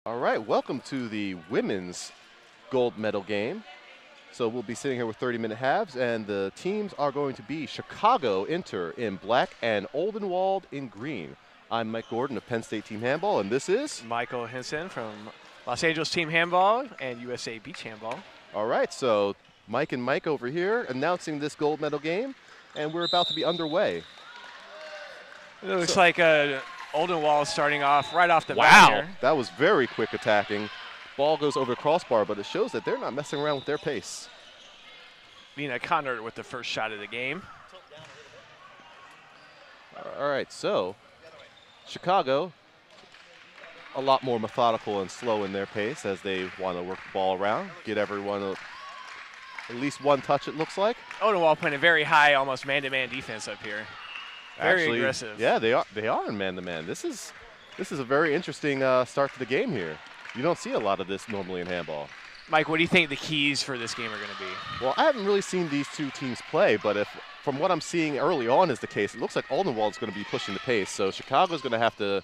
All right, welcome to the women's gold medal game. So we'll be sitting here with 30-minute halves, and the teams are going to be Chicago Inter in black and Oldenwald in green. I'm Mike Gordon of Penn State Team Handball, and this is Michael Henson from Los Angeles Team Handball and USA Beach Handball. All right, so Mike and Mike over here announcing this gold medal game, and we're about to be underway. It looks like Oldenwald starting off right off the bat Wow, here. that was very quick attacking. Ball goes over the crossbar, but it shows that they're not messing around with their pace. Lena Connor with the first shot of the game. All right, so Chicago, a lot more methodical and slow in their pace as they want to work the ball around, get everyone at least one touch, it looks like. Oldenwald playing a very high, almost man-to-man defense up here. Very Actually, aggressive. Yeah, they are in man-to-man. This is a very interesting start to the game here. You don't see a lot of this normally in handball. Mike, what do you think the keys for this game are going to be? Well, I haven't really seen these two teams play, but from what I'm seeing early on is the case, it looks like Oldenwald's going to be pushing the pace. So Chicago's going to have to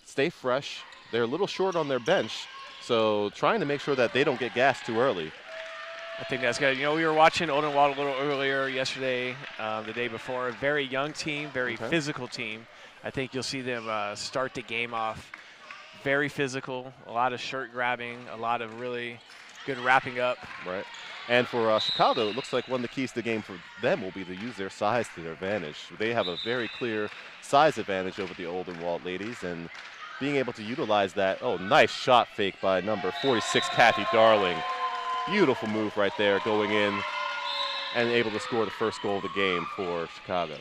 stay fresh. They're a little short on their bench, so trying to make sure that they don't get gassed too early. I think that's good. You know, we were watching Oldenwald a little earlier yesterday, the day before. A very young team, very physical team. I think you'll see them start the game off very physical, a lot of shirt grabbing, a lot of really good wrapping up. Right. And for Chicago, it looks like one of the keys to the game for them will be to use their size to their advantage. They have a very clear size advantage over the Oldenwald ladies, and being able to utilize that. Oh, nice shot fake by number 46, Kathy Darling. Beautiful move right there, going in and able to score the first goal of the game for Chicago.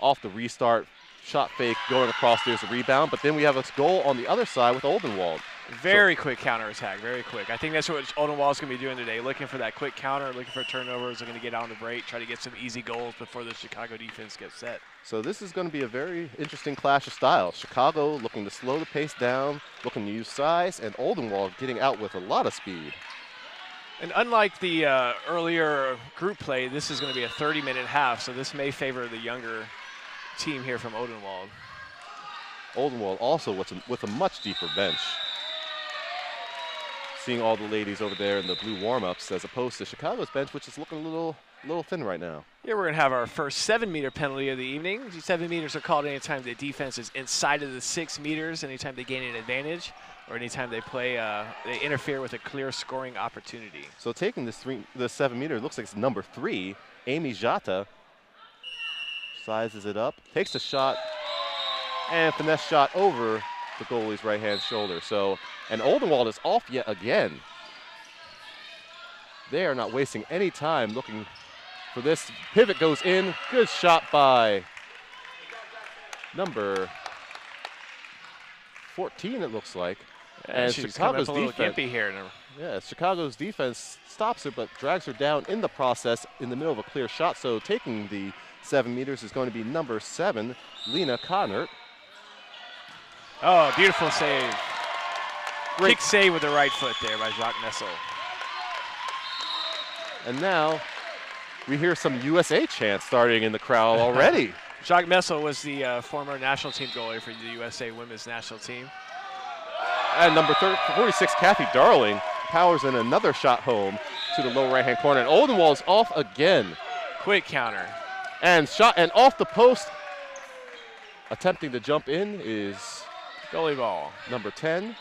Off the restart, shot fake, going across, there's a rebound, but then we have a goal on the other side with Oldenwald. Very quick counterattack, very quick. I think that's what Oldenwald's going to be doing today, looking for that quick counter, looking for turnovers. They're going to get on the break, try to get some easy goals before the Chicago defense gets set. So this is going to be a very interesting clash of styles. Chicago looking to slow the pace down, looking to use size, and Oldenwald getting out with a lot of speed. And unlike the earlier group play, this is going to be a 30-minute half, so this may favor the younger team here from Oldenwald. Oldenwald also with a much deeper bench. Seeing all the ladies over there in the blue warm-ups as opposed to Chicago's bench, which is looking a little thin right now. Yeah, we're going to have our first 7-meter penalty of the evening. These 7 meters are called anytime the defense is inside of the 6 meters, anytime they gain an advantage, or anytime they play, they interfere with a clear scoring opportunity. So taking the 7 meter, it looks like it's number 3, Amy Jata. Sizes it up, takes a shot, and finesse shot over the goalie's right-hand shoulder. So, and Oldenwald is off yet again. They are not wasting any time looking for this. Pivot goes in, good shot by number 14, it looks like. And Chicago's defense, here. Yeah, Chicago's defense stops her but drags her down in the process in the middle of a clear shot. So taking the 7 meters is going to be number 7, Lena Connor. Oh, beautiful save. Great save with the right foot there by Jacques Messel. And now we hear some USA chants starting in the crowd already. Jacques Messel was the former national team goalie for the USA women's national team. And number 46, Kathy Darling, powers in another shot home to the lower right-hand corner. And Oldenwald's off again. Quick counter. And shot and off the post. Attempting to jump in is goalie ball. Number 10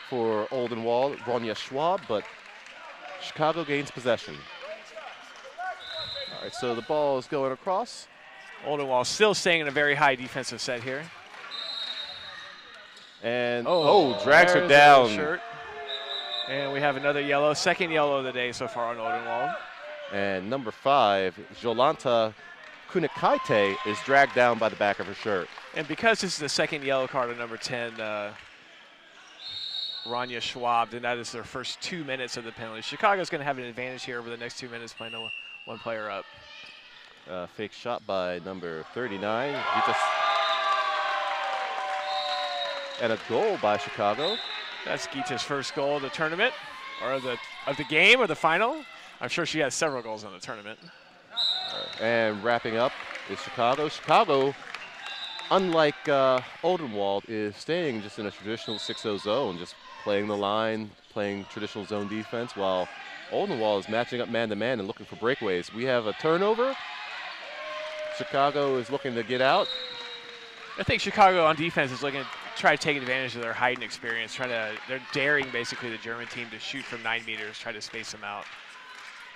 for Oldenwald, Ronja Schwab, but Chicago gains possession. All right, so the ball is going across. Oldenwald still staying in a very high defensive set here. And drags her down. Shirt. And we have another yellow, second yellow of the day so far on Oldenwald. And number 5, Jolanta Kunikaite, is dragged down by the back of her shirt. And because this is the second yellow card on number 10, Ronja Schwab, and that is their first 2 minutes of the penalty. Chicago's going to have an advantage here over the next 2 minutes playing one player up. Fake shot by number 39. And a goal by Chicago. That's Gita's first goal of the tournament, or of the game, or the final. I'm sure she has several goals in the tournament. And wrapping up is Chicago. Chicago, unlike Oldenwald, is staying just in a traditional 6-0 zone, just playing the line, playing traditional zone defense, while Oldenwald is matching up man-to-man and looking for breakaways. We have a turnover. Chicago is looking to get out. I think Chicago on defense is looking to try to take advantage of their height and experience. They're daring basically the German team to shoot from 9 meters, try to space them out.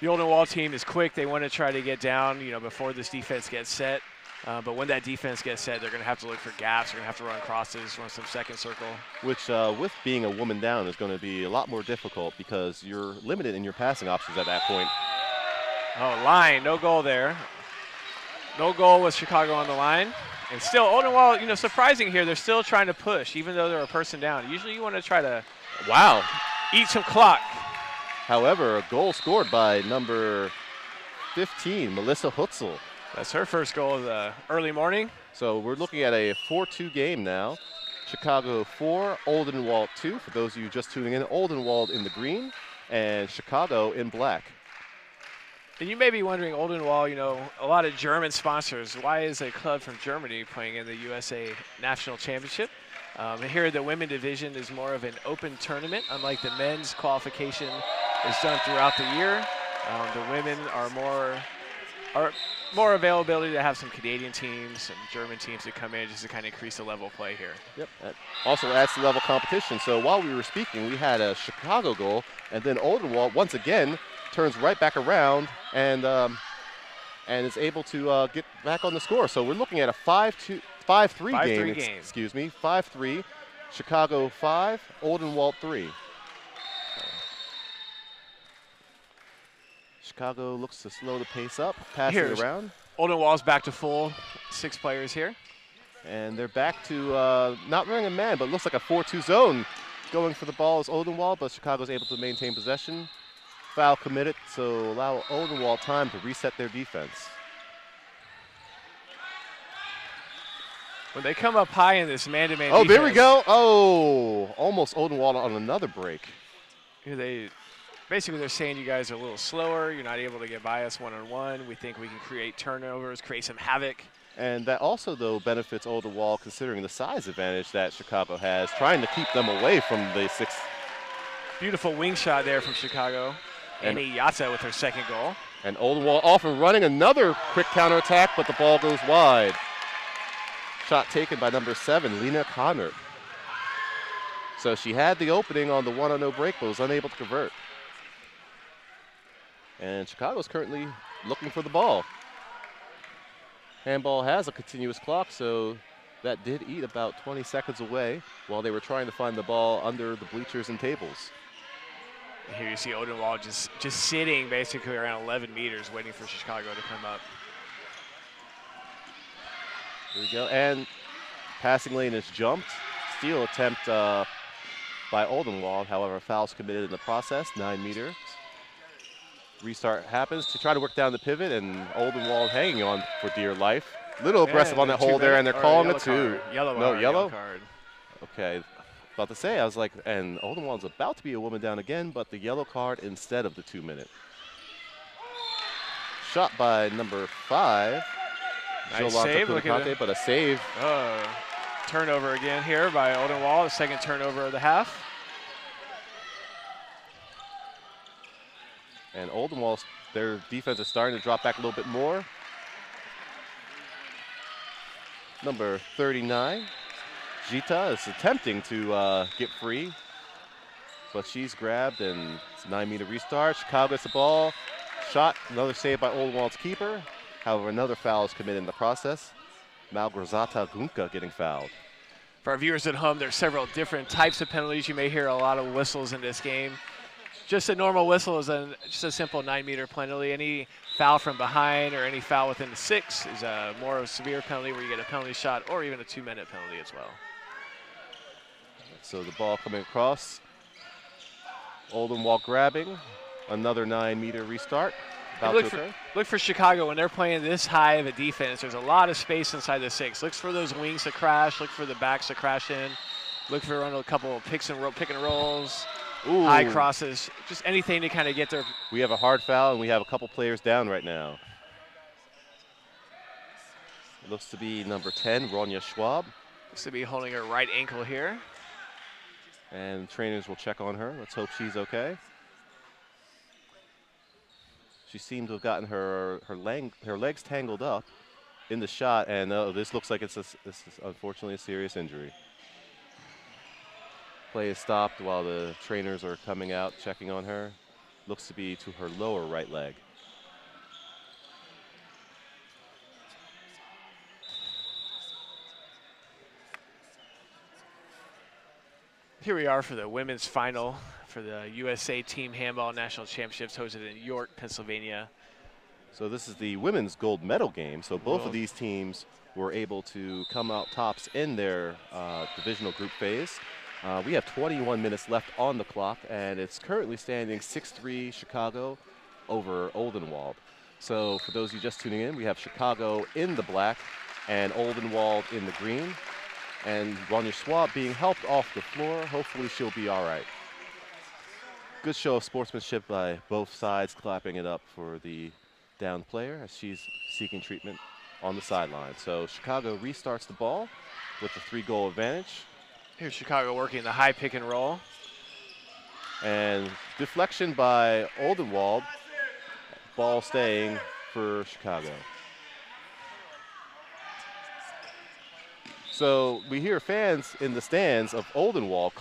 The Oldenwald team is quick. They want to try to get down, before this defense gets set. But when that defense gets set, they're going to have to look for gaps. They're going to have to run crosses, run some second circle. Which, with being a woman down, is going to be a lot more difficult because you're limited in your passing options at that point. Oh, line, no goal there. No goal with Chicago on the line. And still, Oldenwald, surprising here, they're still trying to push, even though they're a person down. Usually you want to try to eat some clock. However, a goal scored by number 15, Melissa Hutzel. That's her first goal of the early morning. So we're looking at a 4-2 game now. Chicago 4, Oldenwald 2. For those of you just tuning in, Oldenwald in the green and Chicago in black. And you may be wondering, Oldenwald, a lot of German sponsors. Why is a club from Germany playing in the USA National Championship? And here the women division is more of an open tournament, unlike the men's qualification is done throughout the year. The women are more availability to have some Canadian teams and German teams that come in just to kind of increase the level of play here. Yep, that also adds to level competition. So while we were speaking, we had a Chicago goal, and then Oldenwald once again turns right back around and is able to get back on the score. So we're looking at a 5-3 game. Excuse me, 5-3. Chicago 5, Oldenwald 3. Chicago looks to slow the pace up, passing around. Oldenwald's back to full 6 players here. And they're back to not running a man, but looks like a 4-2 zone. Going for the ball is Oldenwald, but Chicago's able to maintain possession. Foul committed, so allow Oldenwald time to reset their defense. When they come up high in this man-to-man defense. There we go. Oh, almost Oldenwald on another break. Basically, they're saying you guys are a little slower. You're not able to get by us one-on-one. We think we can create turnovers, create some havoc. And that also, though, benefits Oldenwald considering the size advantage that Chicago has, trying to keep them away from the 6. Beautiful wing shot there from Chicago. Annie Yata with her second goal. And Oldenwald off and running another quick counterattack, but the ball goes wide. Shot taken by number 7, Lena Connor. So she had the opening on the 1-0 break, but was unable to convert. And Chicago's currently looking for the ball. Handball has a continuous clock, so that did eat about 20 seconds away while they were trying to find the ball under the bleachers and tables. Here you see Oldenwald just sitting basically around 11 meters waiting for Chicago to come up. There we go, and passing lane is jumped. Steal attempt by Oldenwald, however, foul's committed in the process, 9 meters. Restart happens to try to work down the pivot, and Oldenwald hanging on for dear life. Little aggressive on that hole there, and they're calling it 2. Yellow card. Okay, about to say, I was like, and Oldenwald's about to be a woman down again, but the yellow card instead of the 2-minute. Shot by number 5. Nice save, look at it. But a save. Turnover again here by Oldenwald, the second turnover of the half. And Oldenwald, their defense is starting to drop back a little bit more. Number 39, Gita is attempting to get free, but she's grabbed, and it's a 9-meter restart. Chicago gets the ball. Shot, another save by Oldenwald's keeper. However, another foul is committed in the process. Malgorzata Gunka getting fouled. For our viewers at home, there's several different types of penalties. You may hear a lot of whistles in this game. Just a normal whistle is just a simple 9-meter penalty. Any foul from behind or any foul within the 6 is a more severe penalty where you get a penalty shot or even a 2-minute penalty as well. So the ball coming across. Oldenwald grabbing. Another 9-meter restart. Look for Chicago when they're playing this high of a defense. There's a lot of space inside the 6. Looks for those wings to crash. Look for the backs to crash in. Look for a couple of pick and rolls. Ooh. High crosses, just anything to kind of get there. We have a hard foul, and we have a couple players down right now. It looks to be number 10, Ronja Schwab. Looks to be holding her right ankle here. And trainers will check on her. Let's hope she's okay. She seemed to have gotten her legs tangled up in the shot, and this looks like this is unfortunately a serious injury. Play is stopped while the trainers are coming out checking on her. Looks to be to her lower right leg. Here we are for the women's final for the USA Team Handball National Championships hosted in York, Pennsylvania. So this is the women's gold medal game. So both of these teams were able to come out tops in their divisional group phase. We have 21 minutes left on the clock, and it's currently standing 6-3 Chicago over Oldenwald. So for those of you just tuning in, we have Chicago in the black and Oldenwald in the green. And Ronja Schwab being helped off the floor. Hopefully she'll be all right. Good show of sportsmanship by both sides, clapping it up for the down player as she's seeking treatment on the sideline. So Chicago restarts the ball with a 3-goal advantage. Here's Chicago working the high pick and roll. And deflection by Oldenwald. Ball staying for Chicago. So we hear fans in the stands of Oldenwald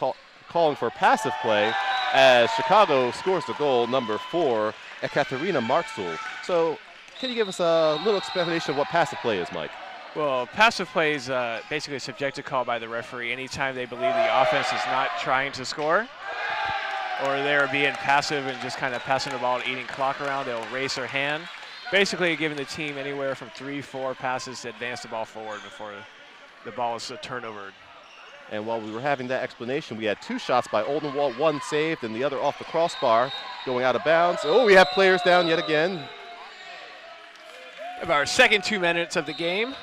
calling for passive play as Chicago scores the goal, number 4, Ekaterina Marksul. So can you give us a little explanation of what passive play is, Mike? Well, passive play is basically a subjective call by the referee anytime they believe the offense is not trying to score or they're being passive and just kind of passing the ball and eating clock around. They'll raise their hand, basically giving the team anywhere from 3-4 passes to advance the ball forward before the ball is turnover. And while we were having that explanation, we had 2 shots by Oldenwald, 1 saved and the other off the crossbar, going out of bounds. Oh, we have players down yet again. Of our second 2 minutes of the game.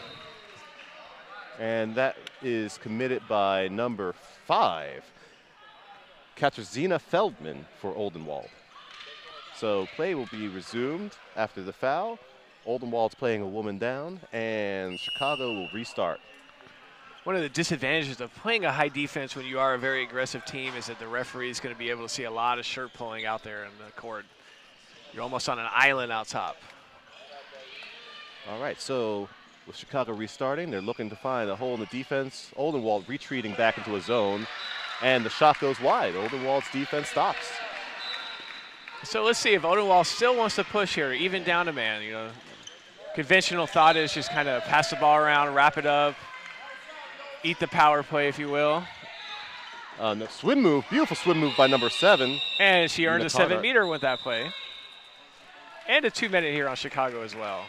And that is committed by number 5, Katarzyna Feldman for Oldenwald. So play will be resumed after the foul. Oldenwald's playing a woman down, and Chicago will restart. One of the disadvantages of playing a high defense when you are a very aggressive team is that the referee is going to be able to see a lot of shirt pulling out there in the court. You're almost on an island out top. All right, so with Chicago restarting, they're looking to find a hole in the defense. Oldenwald retreating back into a zone, and the shot goes wide. Oldenwald's defense stops. So let's see if Oldenwald still wants to push here, even down a man. You know, conventional thought is just kind of pass the ball around, wrap it up, eat the power play, if you will. No, swim move, beautiful swim move by number 7. And she earned a 7-meter with that play. And a 2-minute here on Chicago as well.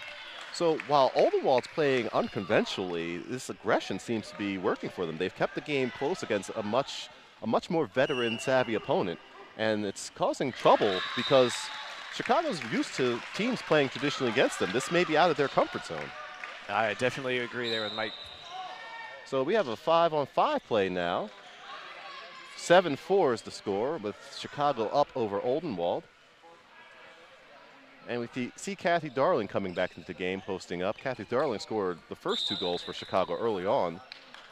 So while Oldenwald's playing unconventionally, this aggression seems to be working for them. They've kept the game close against a much more veteran-savvy opponent, and it's causing trouble because Chicago's used to teams playing traditionally against them. This may be out of their comfort zone. I definitely agree there with Mike. So we have a 5-on-5 play now. 7-4 is the score, with Chicago up over Oldenwald. And we see Kathy Darling coming back into the game, posting up. Kathy Darling scored the first 2 goals for Chicago early on.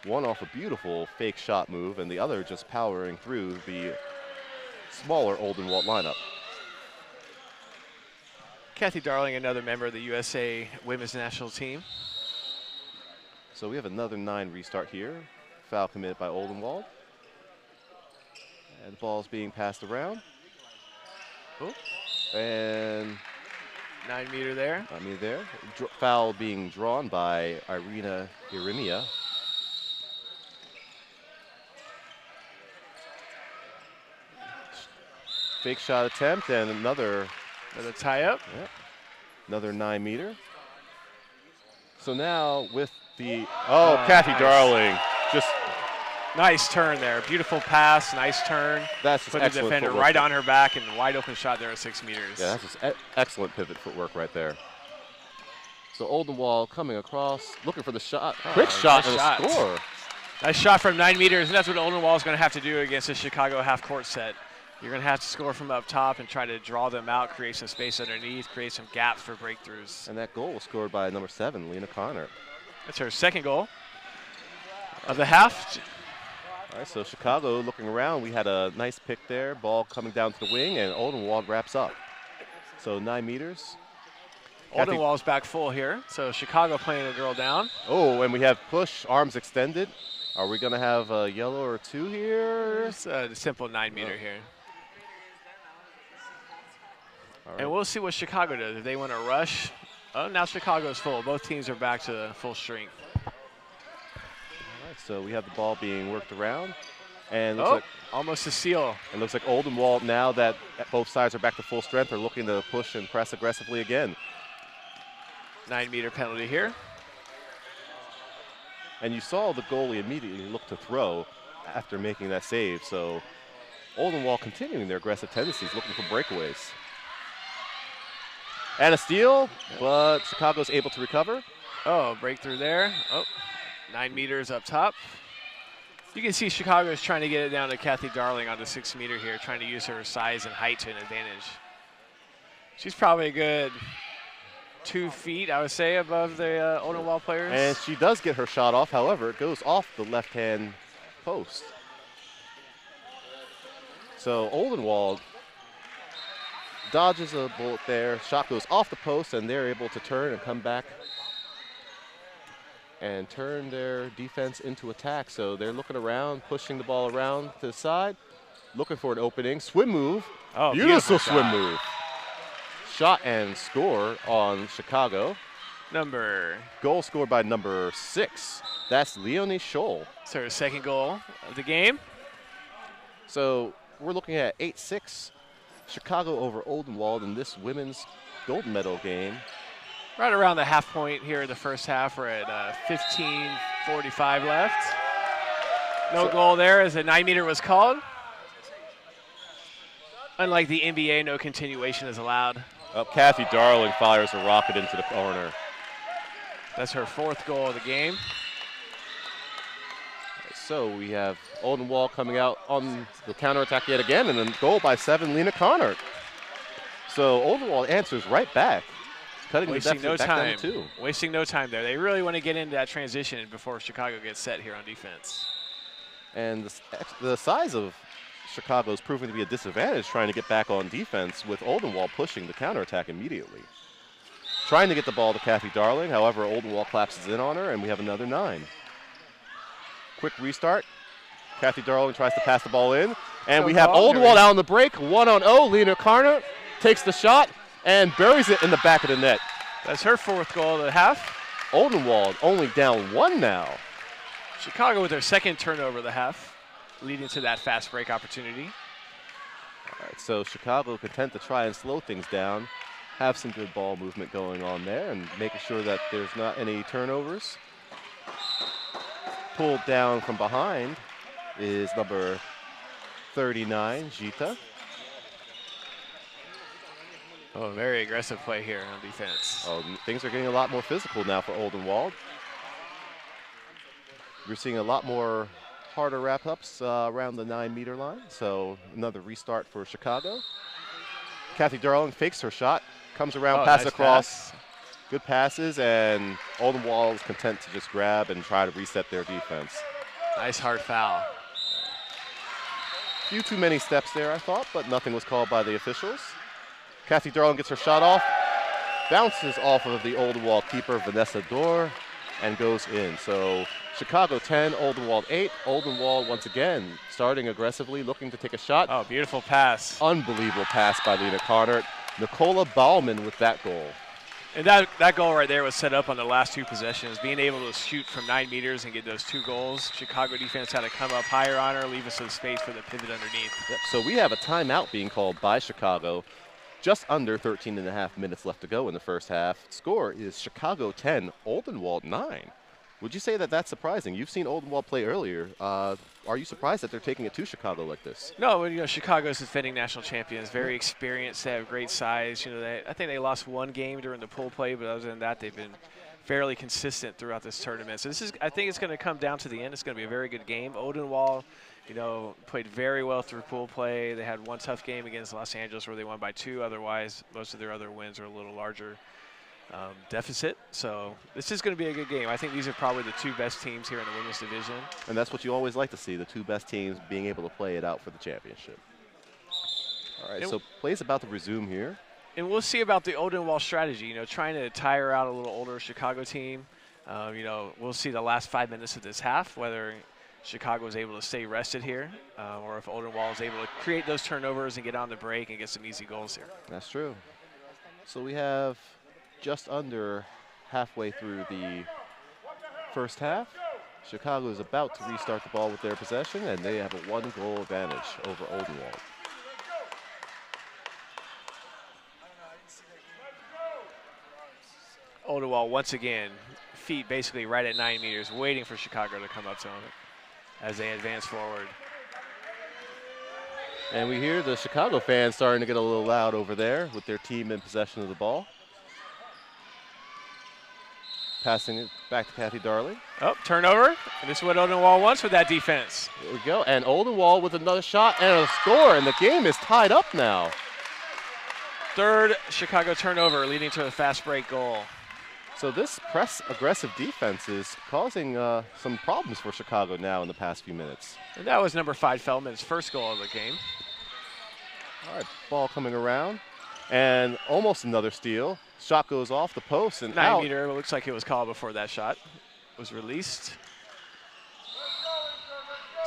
One off a beautiful fake shot move, and the other just powering through the smaller Oldenwald lineup. Kathy Darling, another member of the USA Women's National Team. So we have another 9 restart here. Foul committed by Oldenwald. And the ball is being passed around. Oh. And 9-meter there. 9-meter there. Foul being drawn by Irina Irimia. Fake shot attempt and another tie-up. Yeah, another 9-meter. So now with the Kathy nice. Darling, just nice turn there. Beautiful pass, nice turn. That's just put the defender right on her back and wide open shot there at 6 meters. Yeah, that's just excellent pivot footwork right there. So Oldenwald coming across, looking for the shot. Quick shot and a score. Nice shot from 9 meters, and that's what Oldenwald is going to have to do against the Chicago half-court set. You're going to have to score from up top and try to draw them out, create some space underneath, create some gaps for breakthroughs. And that goal was scored by number 7, Lena Connor. That's her second goal of the half. All right, so Chicago looking around. We had a nice pick there. Ball coming down to the wing, and Oldenwald wraps up. So 9 meters. Oldenwald's back full here. So Chicago playing a girl down. Oh, and we have push, arms extended. Are we going to have a yellow or 2 here? It's a simple 9-meter here. Right. And we'll see what Chicago does. If they want to rush. Oh, now Chicago's full. Both teams are back to full strength. All right, so we have the ball being worked around. And looks like almost a steal. It looks like Oldenwald, now that both sides are back to full strength, are looking to push and press aggressively again. 9-meter penalty here. And you saw the goalie immediately look to throw after making that save. So Oldenwald continuing their aggressive tendencies, looking for breakaways. And a steal, but Chicago's able to recover. Oh, breakthrough there. Oh, 9 meters up top. You can see Chicago is trying to get it down to Kathy Darling on the 6-meter here, trying to use her size and height to an advantage. She's probably a good 2 feet, I would say, above the Oldenwald players. And she does get her shot off. However, it goes off the left-hand post. So Oldenwald dodges a bullet there. Shot goes off the post, and they're able to turn and come back and turn their defense into attack. So they're looking around, pushing the ball around to the side, looking for an opening. Swim move. Oh, beautiful swim move. Shot and score on Chicago. Goal scored by number 6. That's Leonie Scholl. It's her second goal of the game. So we're looking at 8-6. Chicago over Oldenwald in this women's gold medal game. Right around the half point here in the first half. We're at 15:45 left. No goal there as a 9-meter was called. Unlike the NBA, no continuation is allowed. Kathy Darling fires a rocket into the corner. That's her 4th goal of the game. So we have Oldenwald coming out on the counterattack yet again, and a goal by 7, Lena Connard. So Oldenwald answers right back, cutting the deficit back down to 2. Wasting no time there. They really want to get into that transition before Chicago gets set here on defense. And the size of Chicago is proving to be a disadvantage trying to get back on defense, with Oldenwald pushing the counterattack immediately. Trying to get the ball to Kathy Darling, however, Oldenwald collapses in on her, and we have another 9. Quick restart. Kathy Darling tries to pass the ball in, and we have Oldenwald out on the break. 1-0. Lena Carner takes the shot and buries it in the back of the net. That's her 4th goal of the half. Oldenwald only down 1 now. Chicago with their 2nd turnover of the half, leading to that fast break opportunity. All right, so Chicago content to try and slow things down, have some good ball movement going on there, and making sure that there's not any turnovers. Pulled down from behind is number 39, Gita. Oh, very aggressive play here on defense. Oh, things are getting a lot more physical now for Oldenwald. We're seeing a lot more harder wrap-ups around the 9-meter line, so another restart for Chicago. Kathy Darling fakes her shot, comes around, pass nice across. Pass. Good passes, and Oldenwald is content to just grab and try to reset their defense. Nice hard foul. Few too many steps there, I thought, but nothing was called by the officials. Kathy Darling gets her shot off, bounces off of the Oldenwald keeper, Vanessa Dorr, and goes in. So Chicago 10, Oldenwald 8. Oldenwald once again starting aggressively, looking to take a shot. Oh, beautiful pass. Unbelievable pass by Lena Carnert. Nicola Baumann with that goal. And that goal right there was set up on the last 2 possessions. Being able to shoot from 9 meters and get those 2 goals. Chicago defense had to come up higher on her, leave us some space for the pivot underneath. Yep, so we have a timeout being called by Chicago. Just under 13.5 minutes left to go in the first half. Score is Chicago 10, Oldenwald 9. Would you say that that's surprising? You've seen Oldenwald play earlier. Are you surprised that they're taking it to Chicago like this? No, you know, Chicago's defending national champions, very experienced. They have great size. You know, I think they lost 1 game during the pool play, but other than that, they've been fairly consistent throughout this tournament. So I think it's going to come down to the end. It's going to be a very good game. Oldenwald, you know, played very well through pool play. They had 1 tough game against Los Angeles where they won by 2. Otherwise, most of their other wins are a little larger. deficit. So this is going to be a good game. I think these are probably the two best teams here in the women's division. And that's what you always like to see, the two best teams being able to play it out for the championship. All right, so play's about to resume here. And we'll see about the Oldenwald strategy, you know, trying to tire out a little older Chicago team. You know, we'll see the last 5 minutes of this half, whether Chicago is able to stay rested here or if Oldenwald is able to create those turnovers and get on the break and get some easy goals here. That's true. So we have just under halfway through the first half. Chicago is about to restart the ball with their possession, and they have a 1-goal advantage over Oldenwald. Oldenwald, once again, feet basically right at 9 meters, waiting for Chicago to come up to them as they advance forward. And we hear the Chicago fans starting to get a little loud over there with their team in possession of the ball. Passing it back to Kathy Darling. Oh, turnover. And this is what Oldenwald wants with that defense. There we go. And Oldenwald with another shot and a score, and the game is tied up now. Third Chicago turnover leading to a fast break goal. So this press-aggressive defense is causing some problems for Chicago now in the past few minutes. And that was number 5 Feldman's first goal of the game. All right, ball coming around, and almost another steal. Shot goes off the post and 9 out. meter, it looks like it was called before that shot was released.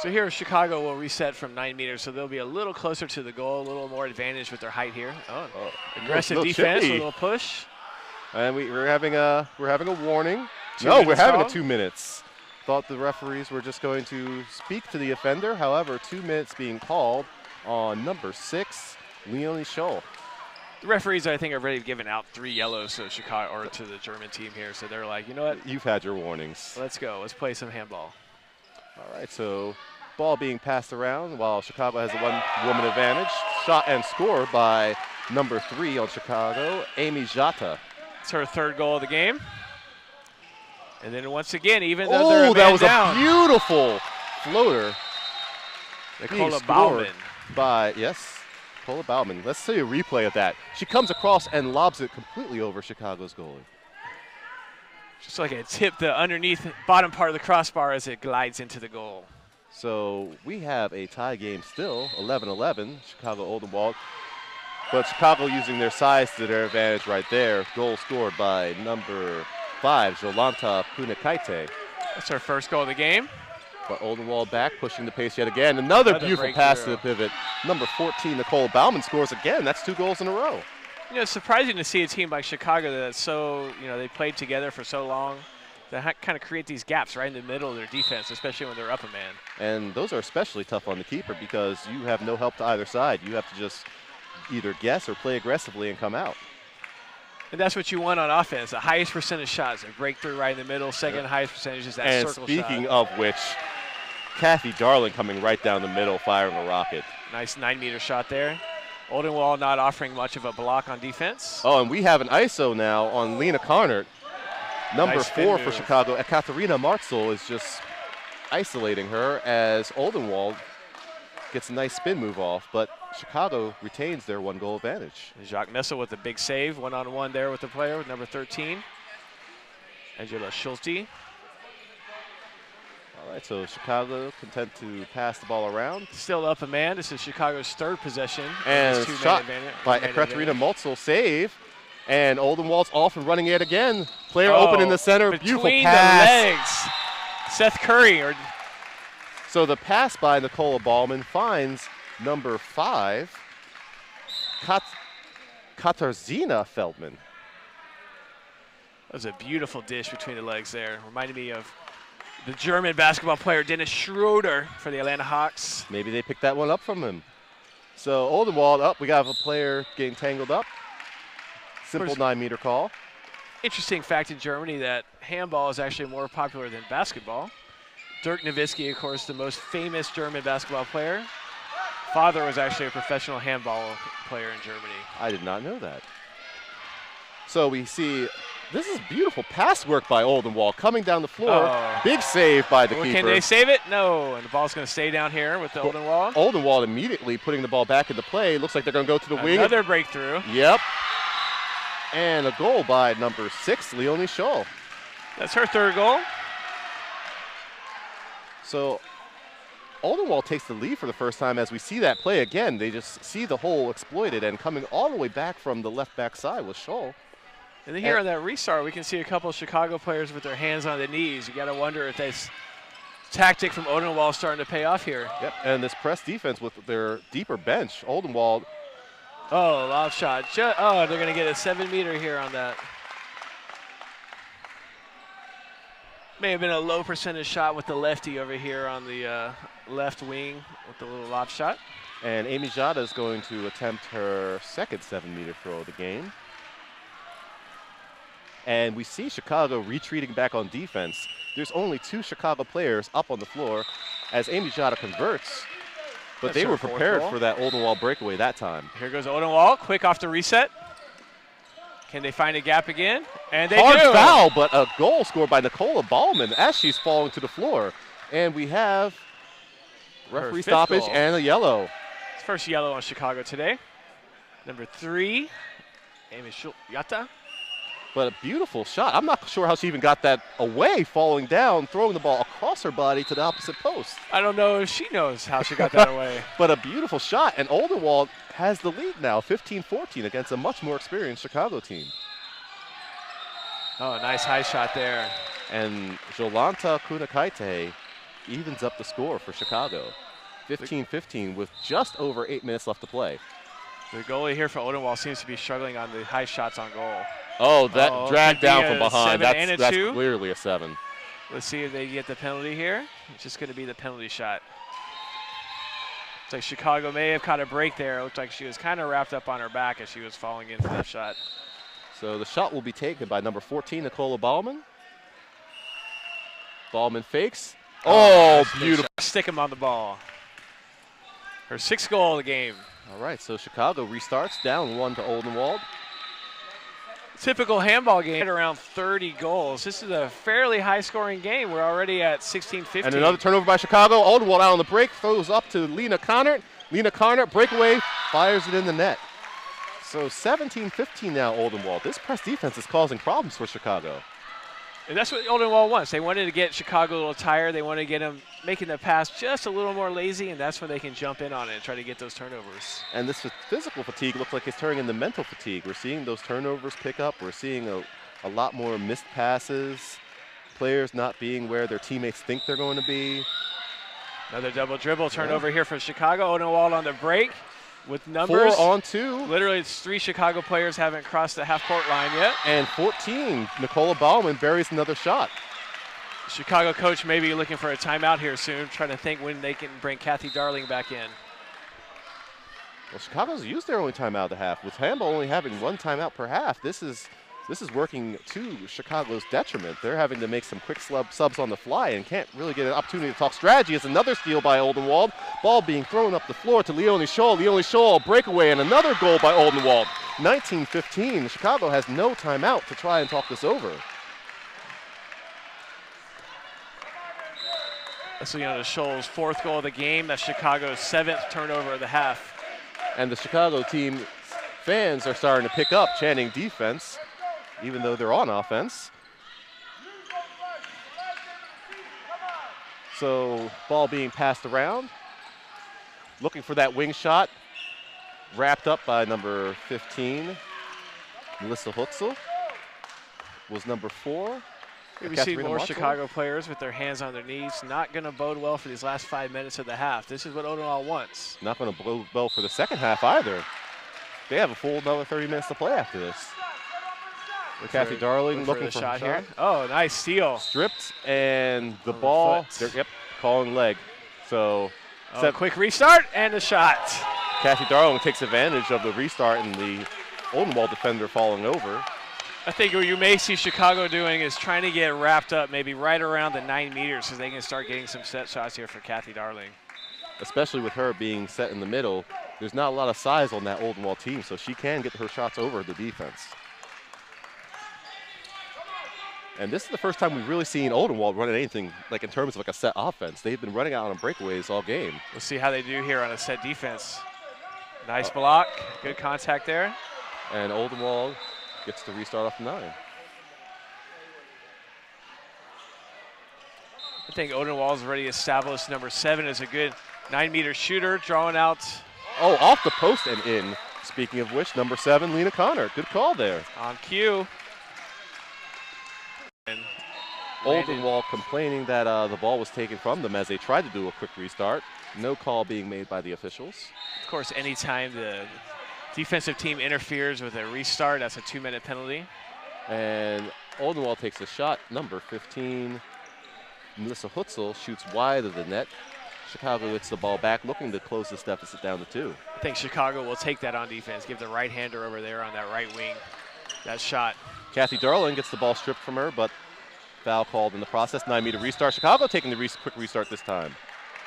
So here Chicago will reset from 9 meters, so they'll be a little closer to the goal, a little more advantage with their height here. Oh, aggressive defense, a little push. And we're having a warning. We're having 2 minutes. Thought the referees were just going to speak to the offender. However, 2 minutes being called on number 6, Leonie Scholl. The referees, I think, have already given out 3 yellows to Chicago or to the German team here. So they're like, you know what? You've had your warnings. Let's go. Let's play some handball. All right, so ball being passed around while Chicago has a 1-woman advantage. Shot and score by number 3 on Chicago, Amy Jata. It's her 3rd goal of the game. And then once again, even though they're a man that was down, a beautiful floater. Nicola Baumann. By, yes, Nicola Baumann. Let's see a replay of that. She comes across and lobs it completely over Chicago's goalie. Just like it tipped the underneath bottom part of the crossbar as it glides into the goal. So we have a tie game still, 11-11, Chicago Oldenwald. But Chicago using their size to their advantage right there. Goal scored by number 5, Jolanta Punakaite. That's her first goal of the game. But Oldenwald back, pushing the pace yet again. Another beautiful pass to the pivot. Number 14, Nicole Baumann scores again. That's 2 goals in a row. You know, it's surprising to see a team like Chicago that's so, you know, they played together for so long. They kind of create these gaps right in the middle of their defense, especially when they're up a man. And those are especially tough on the keeper because you have no help to either side. You have to just either guess or play aggressively and come out. And that's what you want on offense. The highest percentage shots, a breakthrough right in the middle. Second highest percentage is that circle shot. And speaking of which, Kathy Darling coming right down the middle, firing a rocket. Nice 9-meter shot there. Oldenwald not offering much of a block on defense. Oh, and we have an ISO now on Lena Carnert. Number Nice 4 for move. Chicago. Katarina Martzel is just isolating her as Oldenwald gets a nice spin move off, but Chicago retains their 1-goal advantage. Jacques Messel with a big save, one-on-one there with the player with number 13, Angela Schulte. All right, so Chicago content to pass the ball around. Still up a man. This is Chicago's 3rd possession. And shot by Katarina Martzel, save. And Oldenwald's off and running it again. Player open in the center, beautiful pass. Between the legs, Seth Curry. So the pass by Nicola Baumann finds number 5, Katarzyna Feldman. That was a beautiful dish between the legs there. Reminded me of the German basketball player Dennis Schroeder for the Atlanta Hawks. Maybe they picked that one up from him. So Oldenwald up. We got a player getting tangled up. Simple 9-meter call. Interesting fact in Germany that handball is actually more popular than basketball. Dirk Nowitzki, of course, the most famous German basketball player. Father was actually a professional handball player in Germany. I did not know that. So we see, this is beautiful pass work by Oldenwald coming down the floor. Oh. Big save by the keeper. Can they save it? No, and the ball's going to stay down here with the Oldenwald. Oldenwald immediately putting the ball back into play. Looks like they're going to go to the wing. Another breakthrough. Yep. And a goal by number 6, Leonie Scholl. That's her third goal. So Oldenwald takes the lead for the first time as we see that play again. They just see the hole exploited and coming all the way back from the left back side was Scholl. And then here on that restart, we can see a couple of Chicago players with their hands on the knees. You got to wonder if this tactic from Oldenwald starting to pay off here. Yep, and this press defense with their deeper bench, Oldenwald. Oh, lob shot. Oh, they're going to get a 7-meter here on that. May have been a low percentage shot with the lefty over here on the left wing with the little lob shot. And Amy Jada is going to attempt her second 7-meter throw of the game. And we see Chicago retreating back on defense. There's only 2 Chicago players up on the floor as Amy Jada converts. But they were prepared for that Oldenwald breakaway that time. Here goes Oldenwald, quick off the reset. Can they find a gap again? And they Hard do. foul, but a goal scored by Nicola Ballman as she's falling to the floor. And we have referee stoppage and a yellow. It's first yellow on Chicago today. Number 3, Amy Yata. But a beautiful shot. I'm not sure how she even got that away, falling down, throwing the ball across her body to the opposite post. I don't know if she knows how she got that away. But a beautiful shot, and Oldenwald has the lead now, 15-14 against a much more experienced Chicago team. Oh, nice high shot there. And Jolanta Kunakaite evens up the score for Chicago. 15-15 with just over 8 minutes left to play. The goalie here for Oldenwald seems to be struggling on the high shots on goal. Oh, that dragged down from behind. That's two. Clearly a 7. Let's see if they get the penalty here. It's just going to be the penalty shot. Looks like Chicago may have caught a break there. It looked like she was kind of wrapped up on her back as she was falling in for that shot. So the shot will be taken by number 14, Nicola Ballman. Ballman fakes. Oh, beautiful. Stick him on the ball. Her 6th goal of the game. All right, so Chicago restarts, down 1 to Oldenwald. Typical handball game, around 30 goals. This is a fairly high-scoring game. We're already at 16-15. And another turnover by Chicago. Oldenwald out on the break, throws up to Lena Connert. Lena Connert, breakaway, fires it in the net. So 17-15 now, Oldenwald. This press defense is causing problems for Chicago. And that's what Oldenwald wants. They wanted to get Chicago a little tired. They want to get them making the pass just a little more lazy, and that's when they can jump in on it and try to get those turnovers. And this physical fatigue looks like it's turning into mental fatigue. We're seeing those turnovers pick up. We're seeing a lot more missed passes, players not being where their teammates think they're going to be. Another double dribble turnover here for Chicago. Oldenwald on the break with numbers. 4 on 2. Literally, it's 3 Chicago players haven't crossed the half-court line yet. And 14, Nicola Ballman buries another shot. Chicago coach may be looking for a timeout here soon, trying to think when they can bring Kathy Darling back in. Well, Chicago's used their only timeout at the half. With handball only having 1 timeout per half, this is working to Chicago's detriment. They're having to make some quick subs on the fly and can't really get an opportunity to talk strategy. It's another steal by Oldenwald. Ball being thrown up the floor to Leonie Scholl. Leonie Scholl, breakaway, and another goal by Oldenwald. 19-15. Chicago has no timeout to try and talk this over. That's Leonie Scholl's 4th goal of the game. That's Chicago's 7th turnover of the half. And the Chicago team fans are starting to pick up, chanting defense, even though they're on offense. So ball being passed around. Looking for that wing shot. Wrapped up by number 15, Melissa Hutzel. Was number 4. We see more Chicago players with their hands on their knees. Not going to bode well for these last 5 minutes of the half. This is what Oldenwald wants. Not going to bode well for the second half either. They have a full another 30 minutes to play after this. Kathy Darling looking for a shot here. Oh, nice steal. Stripped, and the ball, calling leg. So, quick restart and a shot. Kathy Darling takes advantage of the restart and the Oldenwald defender falling over. I think what you may see Chicago doing is trying to get wrapped up maybe right around the 9 meters so they can start getting some set shots here for Kathy Darling. Especially with her being set in the middle, there's not a lot of size on that Oldenwald team, so she can get her shots over the defense. And this is the first time we've really seen Oldenwald run at anything like in terms of like a set offense. They've been running out on breakaways all game. We'll see how they do here on a set defense. Nice block, good contact there. And Oldenwald gets the restart off the 9. I think Odenwald's already established number 7 as a good 9-meter shooter, drawing out. Oh, off the post and in. Speaking of which, number 7, Lena Connor. Good call there. On cue. And Oldenwald complaining that the ball was taken from them as they tried to do a quick restart. No call being made by the officials. Of course, anytime the defensive team interferes with a restart, that's a 2-minute penalty. And Oldenwald takes a shot. Number 15, Melissa Hutzel, shoots wide of the net. Chicago gets the ball back, looking to close this deficit down to 2. I think Chicago will take that on defense, give the right-hander over there on that right wing that shot. Kathy Darling gets the ball stripped from her, but foul called in the process. 9-meter restart. Chicago taking the quick restart this time.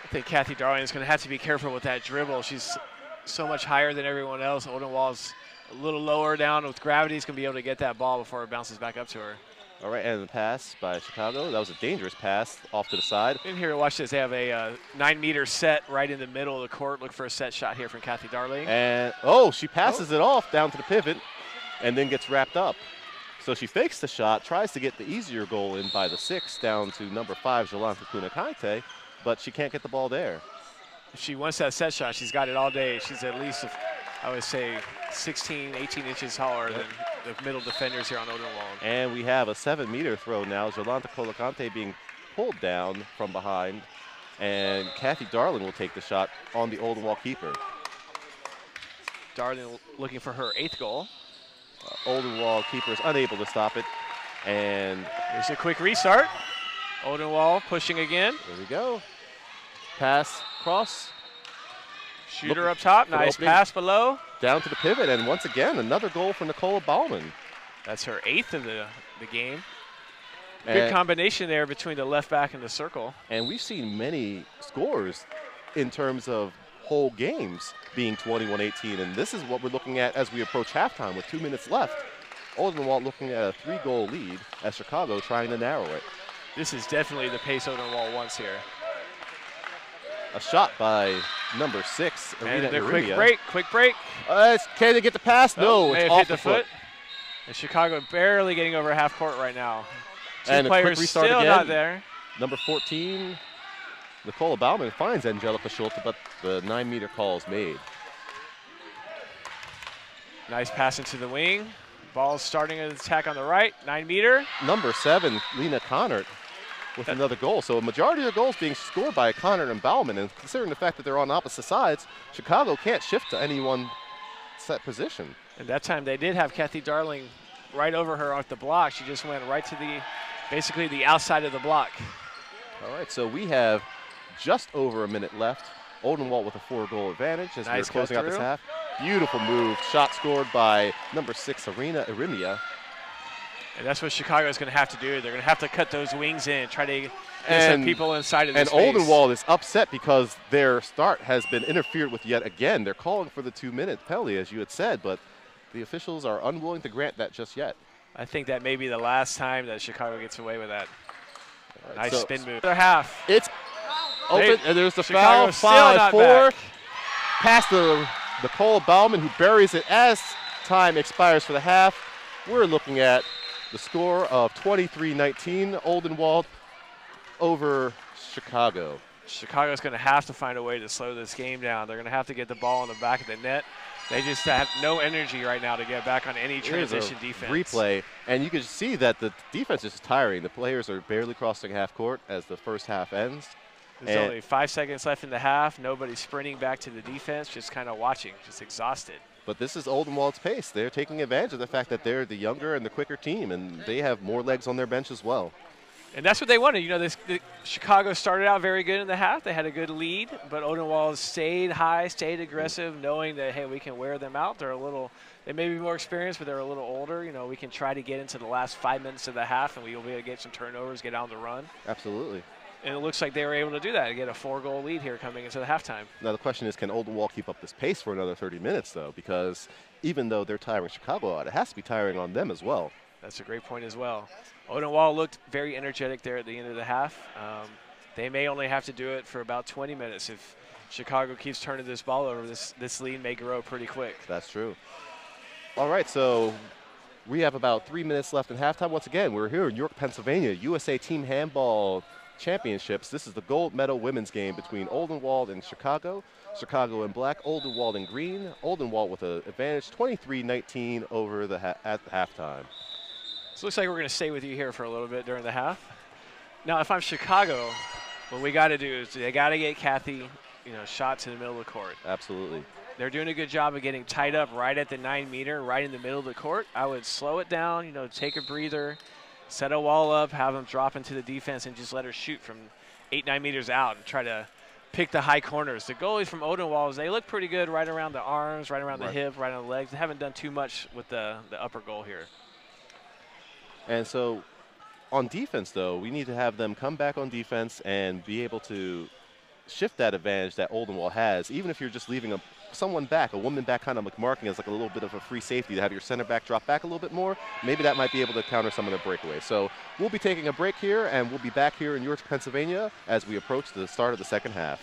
I think Kathy Darling is going to have to be careful with that dribble. She's so much higher than everyone else. Odenwald's a little lower down with gravity. He's going to be able to get that ball before it bounces back up to her. All right, and the pass by Chicago. That was a dangerous pass off to the side. In here, watch this. They have a 9-meter set right in the middle of the court. Look for a set shot here from Kathy Darling. And, oh, she passes it off down to the pivot and then gets wrapped up. So she fakes the shot, tries to get the easier goal in by the 6 down to number 5, Jolanta Kunakaite, but she can't get the ball there. If she wants that set shot, she's got it all day. She's at least, I would say, 16, 18 inches taller than the middle defenders here on Odenwald. And we have a 7-meter throw now. Jolanta Kunakaite being pulled down from behind, and Kathy Darling will take the shot on the Odenwald keeper. Darling looking for her 8th goal. Odenwald keeper is unable to stop it, and here's a quick restart. Odenwald pushing again. There we go. Pass, cross. Shooter up top, nice pass below. Down to the pivot, and once again, another goal for Nicola Baumann. That's her 8th of the game. Good combination there between the left back and the circle. And we've seen many scores in terms of whole games being 21-18, and this is what we're looking at as we approach halftime with 2 minutes left. Oldenwald looking at a 3-goal lead as Chicago trying to narrow it. This is definitely the pace Odenwald wants here. A shot by number 6, Irina And a Irimia. quick break. Can they get the pass? No, it's off hit the the foot. And Chicago barely getting over half court right now. And Two players still again. not there. Number 14, Nicola Baumann finds Angelica Schulte, but the 9-meter call is made. Nice pass into the wing. Ball starting an attack on the right, 9-meter. Number 7, Lena Connert, with another goal. So a majority of the goals being scored by Connert and Baumann, and considering the fact that they're on opposite sides, Chicago can't shift to any one set position. And that time they did have Kathy Darling right over her off the block. She just went right to basically the outside of the block. All right, so we have just over a minute left. Oldenwald with a 4-goal advantage as we're closing out this half. Beautiful move. Shot scored by number 6, Irina Irimia. And that's what Chicago is going to have to do. They're going to have to cut those wings in, try to get some people inside of this space. And Oldenwald is upset because their start has been interfered with yet again. They're calling for the 2-minute penalty, as you had said, but the officials are unwilling to grant that just yet. I think that may be the last time that Chicago gets away with that. Right, nice spin move. Their half. It's open, and there's the Chicago foul. 5-4. Back. Past the Nicola Baumann, who buries it as time expires for the half. We're looking at the score of 23-19, Oldenwald over Chicago. Chicago's going to have to find a way to slow this game down. They're going to have to get the ball in the back of the net. They just have no energy right now to get back on any transition defense. Replay, and you can see that the defense is tiring. The players are barely crossing half court as the first half ends. There's only 5 seconds left in the half. Nobody's sprinting back to the defense, just kind of watching, just exhausted. But this is Oldenwald's pace. They're taking advantage of the fact that they're the younger and the quicker team, and they have more legs on their bench as well. And that's what they wanted. You know, Chicago started out very good in the half. They had a good lead, but Odenwald stayed high, stayed aggressive, knowing that, hey, we can wear them out. They may be more experienced, but they're a little older. You know, we can try to get into the last 5 minutes of the half, and we'll be able to get some turnovers, get on the run. Absolutely. And it looks like they were able to do that, to get a 4-goal lead here coming into the halftime. Now the question is, can Oldenwald keep up this pace for another 30 minutes, though? Because even though they're tiring Chicago out, it has to be tiring on them as well. That's a great point as well. Odenwald looked very energetic there at the end of the half. They may only have to do it for about 20 minutes. If Chicago keeps turning this ball over, this lead may grow pretty quick. That's true. All right, so We have about 3 minutes left in halftime. Once again, we're here in York, Pennsylvania, USA Team Handball Championships. This is the gold medal women's game between Oldenwald and Chicago. Chicago in black, Oldenwald in green. Oldenwald with an advantage 23-19 over at the halftime. So it looks like we're going to stay with you here for a little bit during the half. Now, if I'm Chicago, what we got to do is they got to get Kathy, shots in the middle of the court. Absolutely. They're doing a good job of getting tied up right at the 9-meter, right in the middle of the court. I would slow it down, take a breather, set a wall up, have them drop into the defense, and just let her shoot from 8-9 meters out and try to pick the high corners. The goalies from Odenwald, they look pretty good right around the arms, right around the hip, right on the legs. They haven't done too much with the upper goal here. And so on defense, though, we need to have them come back on defense and be able to shift that advantage that Oldenwald has, even if you're just leaving someone back, a woman back, kind of like marking as like a little bit of a free safety to have your center back drop back a little bit more. Maybe that might be able to counter some of the breakaways. So we'll be taking a break here, and we'll be back here in York, Pennsylvania as we approach the start of the second half.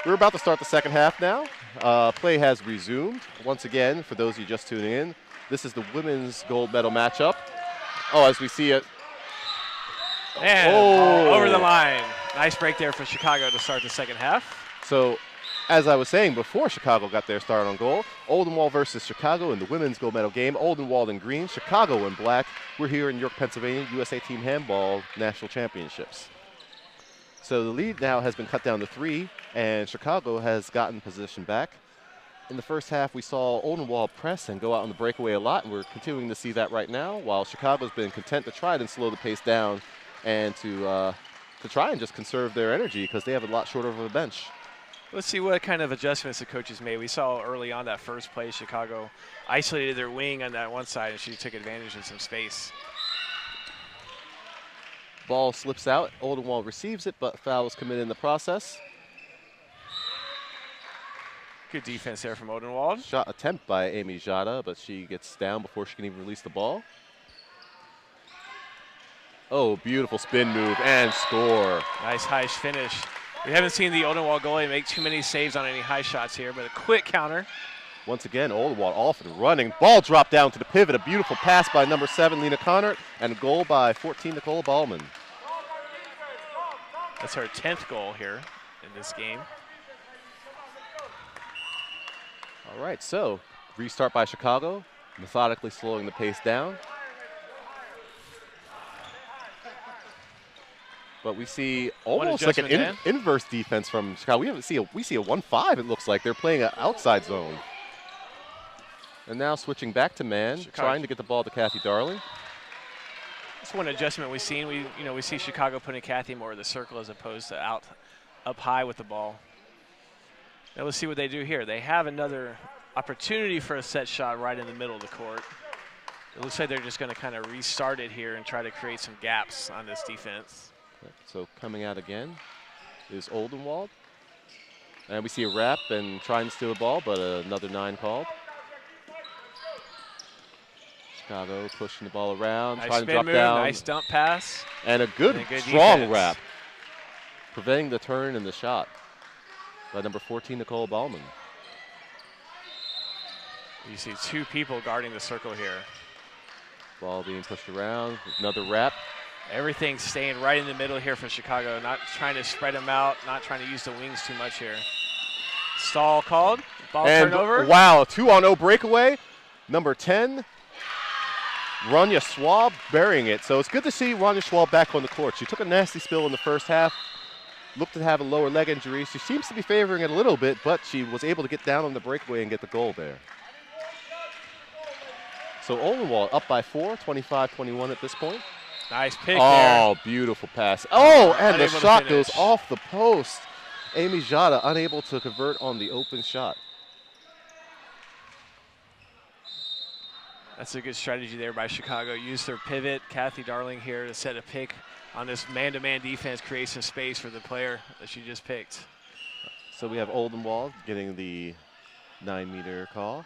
We're about to start the second half now. Play has resumed. Once again, for those of you just tuning in, this is the women's gold medal matchup. Oh, as we see it. And over the line. Nice break there for Chicago to start the second half. So as I was saying before Chicago got their start on goal, Oldenwald versus Chicago in the women's gold medal game. Oldenwald in green, Chicago in black. We're here in York, Pennsylvania, USA Team Handball National Championships. So the lead now has been cut down to 3, and Chicago has gotten position back. In the first half, we saw Oldenwald press and go out on the breakaway a lot, and we're continuing to see that right now, while Chicago's been content to try and slow the pace down and to try and just conserve their energy because they have a lot shorter of a bench. Let's see what kind of adjustments the coaches made. We saw early on that first play, Chicago isolated their wing on that one side, and she took advantage of some space. Ball slips out. Oldenwald receives it, but foul is committed in the process. Good defense there from Oldenwald. Shot attempt by Amy Jada, but she gets down before she can even release the ball. Oh, beautiful spin move and score. Nice high finish. We haven't seen the Oldenwald goalie make too many saves on any high shots here, but a quick counter. Once again, Oldenwald off and running. Ball dropped down to the pivot. A beautiful pass by number 7, Lena Connert, and a goal by 14, Nicole Ballman. That's her 10th goal here in this game. All right, so restart by Chicago, methodically slowing the pace down. But we see almost like an inverse defense from Chicago. We see a 1-5, it looks like. They're playing an outside zone. And now switching back to man, Chicago trying to get the ball to Kathy Darling. That's one adjustment we've seen. We see Chicago putting Kathy more in the circle as opposed to up high with the ball. Now let's see what they do here. They have another opportunity for a set shot right in the middle of the court. It looks like they're just going to kind of restart it here and try to create some gaps on this defense. So coming out again is Oldenwald. And we see a wrap and trying to steal the ball, but another 9 called. Chicago pushing the ball around, nice trying to drop move, down. Nice dump pass. And a good strong wrap, preventing the turn and the shot by number 14, Nicole Ballman. You see 2 people guarding the circle here. Ball being pushed around, another wrap. Everything's staying right in the middle here for Chicago, not trying to spread them out, not trying to use the wings too much here. Stall called, ball turnover. Wow, 2-on-0 breakaway. Number 10, Rania Schwab burying it. So it's good to see Rania Schwab back on the court. She took a nasty spill in the first half, looked to have a lower leg injury. She seems to be favoring it a little bit, but she was able to get down on the breakaway and get the goal there. So Oldenwald up by 4, 25-21 at this point. Nice pick there. Oh, beautiful pass. Oh, and the shot goes off the post. Amy Jada unable to convert on the open shot. That's a good strategy there by Chicago. Use their pivot. Kathy Darling here to set a pick on this man-to-man defense, create some space for the player that she just picked. So we have Oldenwald getting the 9-meter call.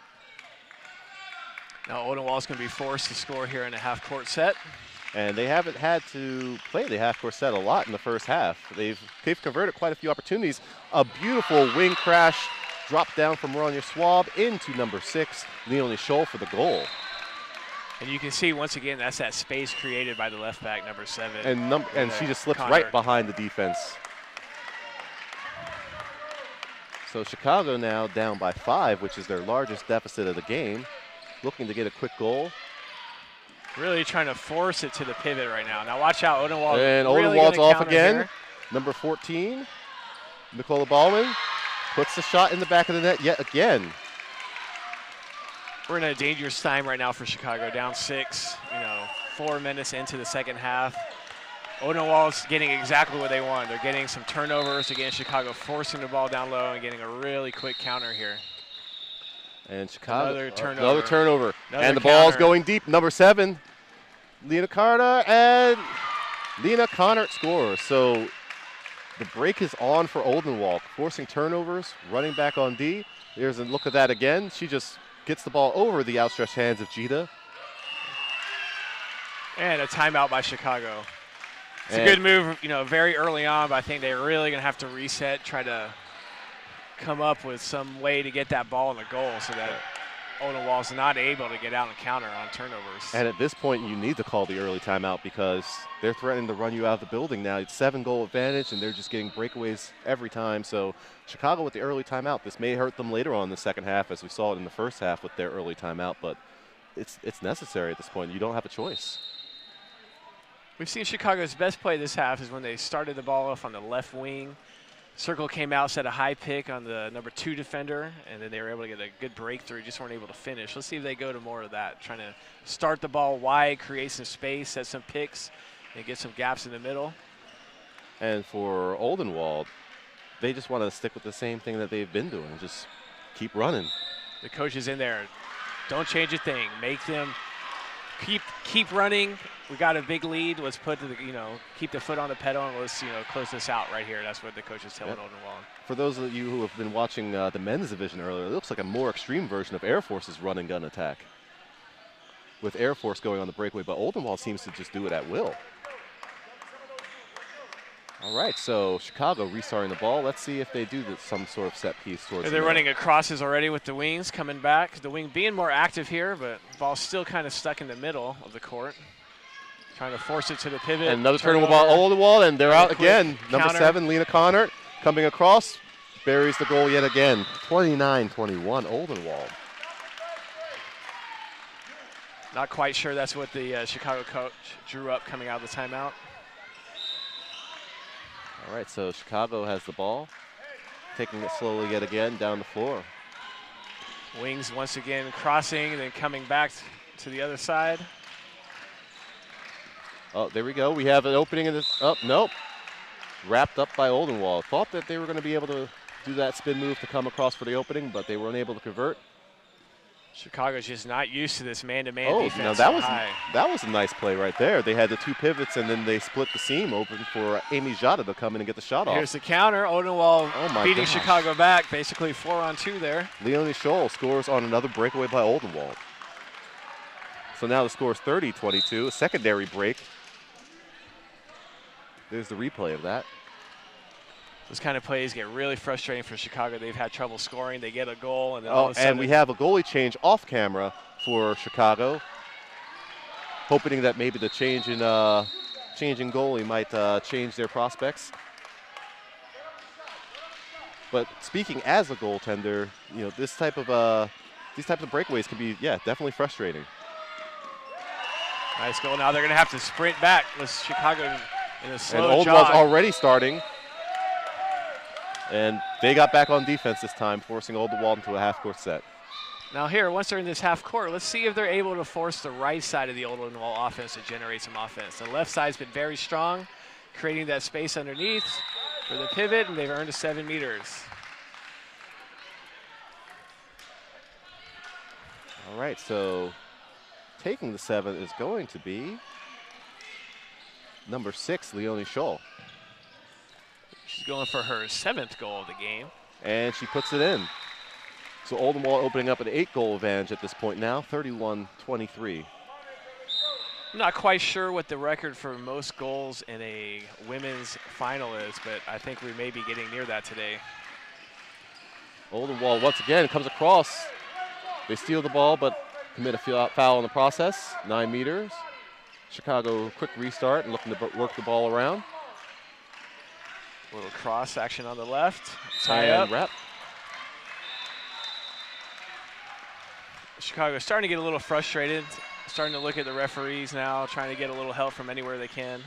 Now Oldenwald's going to be forced to score here in a half-court set. And they haven't had to play the half-court set a lot in the first half. They've converted quite a few opportunities. A beautiful wing crash drop down from Rania Schwab into number 6, Leonie Scholl for the goal. And you can see, once again, that's that space created by the left back, number 7. And she just slips right behind the defense. So Chicago now down by 5, which is their largest deficit of the game, looking to get a quick goal. Really trying to force it to the pivot right now. Now watch out, Oldenwald. And really Oldenwald's off again. Here. Number 14, Nicola Ballman, puts the shot in the back of the net yet again. We're in a dangerous time right now for Chicago, down 6, 4 minutes into the second half. Oldenwald's getting exactly what they want. They're getting some turnovers. Again, Chicago forcing the ball down low and getting a really quick counter here. And Chicago, another turnover. And the ball's going deep. Number 7, Lena Connert, and Lena Connert scores. So the break is on for Oldenwald, forcing turnovers, running back on D. There's a look at that again. She just gets the ball over the outstretched hands of Jita. And a timeout by Chicago. It's a good move, very early on, but I think they're really going to have to reset, try to come up with some way to get that ball in the goal so that Oldenwald's not able to get out and counter on turnovers. And at this point, you need to call the early timeout because they're threatening to run you out of the building now. It's 7-goal advantage, and they're just getting breakaways every time. So Chicago with the early timeout. This may hurt them later on in the second half, as we saw it in the first half with their early timeout, but it's necessary at this point. You don't have a choice. We've seen Chicago's best play this half is when they started the ball off on the left wing. Circle came out, set a high pick on the number 2 defender, and then they were able to get a good breakthrough, just weren't able to finish. Let's see if they go to more of that, trying to start the ball wide, create some space, set some picks, and get some gaps in the middle. And for Oldenwald, they just want to stick with the same thing that they've been doing, just keep running. The coach is in there. Don't change a thing. Make them keep running. We got a big lead. Let's put the, keep the foot on the pedal and let's, close this out right here. That's what the coach is telling Oldenwald. For those of you who have been watching the men's division earlier, it looks like a more extreme version of Air Force's run and gun attack, with Air Force going on the breakaway, but Oldenwald seems to just do it at will. All right, so Chicago restarting the ball. Let's see if they do some sort of set piece towards. They're running crosses already with the wings coming back. The wing being more active here, but ball's still kind of stuck in the middle of the court. Trying to force it to the pivot. And another turnover ball, Oldenwald, and they're out again. Number 7, Lena Connert, coming across, buries the goal yet again. 29-21, Oldenwald. Not quite sure that's what the Chicago coach drew up coming out of the timeout. All right, so Chicago has the ball, taking it slowly yet again down the floor. Wings once again crossing and then coming back to the other side. Oh, there we go. We have an opening in this. Oh, nope. Wrapped up by Oldenwald. Thought that they were going to be able to do that spin move to come across for the opening, but they were unable to convert. Chicago's just not used to this man-to-man defense. Now that was a nice play right there. They had the 2 pivots, and then they split the seam open for Amy Jada to come in and get the shot off. Here's the counter. Oldenwald beating Chicago back, basically 4-on-2 there. Leonie Scholl scores on another breakaway by Oldenwald. So now the score is 30-22, a secondary break. There's the replay of that. Those kind of plays get really frustrating for Chicago. They've had trouble scoring. They get a goal, and then all of a sudden. And we have a goalie change off camera for Chicago, hoping that maybe the change in goalie might change their prospects. But speaking as a goaltender, these types of breakaways can be, definitely frustrating. Nice goal. Now they're going to have to sprint back with Chicago in a slow jog. And Oldenwald's already starting. And they got back on defense this time, forcing Oldenwald into a half-court set. Now here, once they're in this half court, let's see if they're able to force the right side of the Oldenwald offense to generate some offense. The left side's been very strong, creating that space underneath for the pivot, and they've earned a 7 meters. All right, so taking the 7 is going to be number 6, Leonie Scholl. She's going for her 7th goal of the game. And she puts it in. So Oldenwald opening up an 8-goal advantage at this point now, 31-23. I'm not quite sure what the record for most goals in a women's final is, but I think we may be getting near that today. Oldenwald once again comes across. They steal the ball, but commit a foul in the process, 9 meters. Chicago quick restart and looking to work the ball around. Little cross action on the left. Tie up. Wrap. Chicago starting to get a little frustrated, starting to look at the referees now, trying to get a little help from anywhere they can.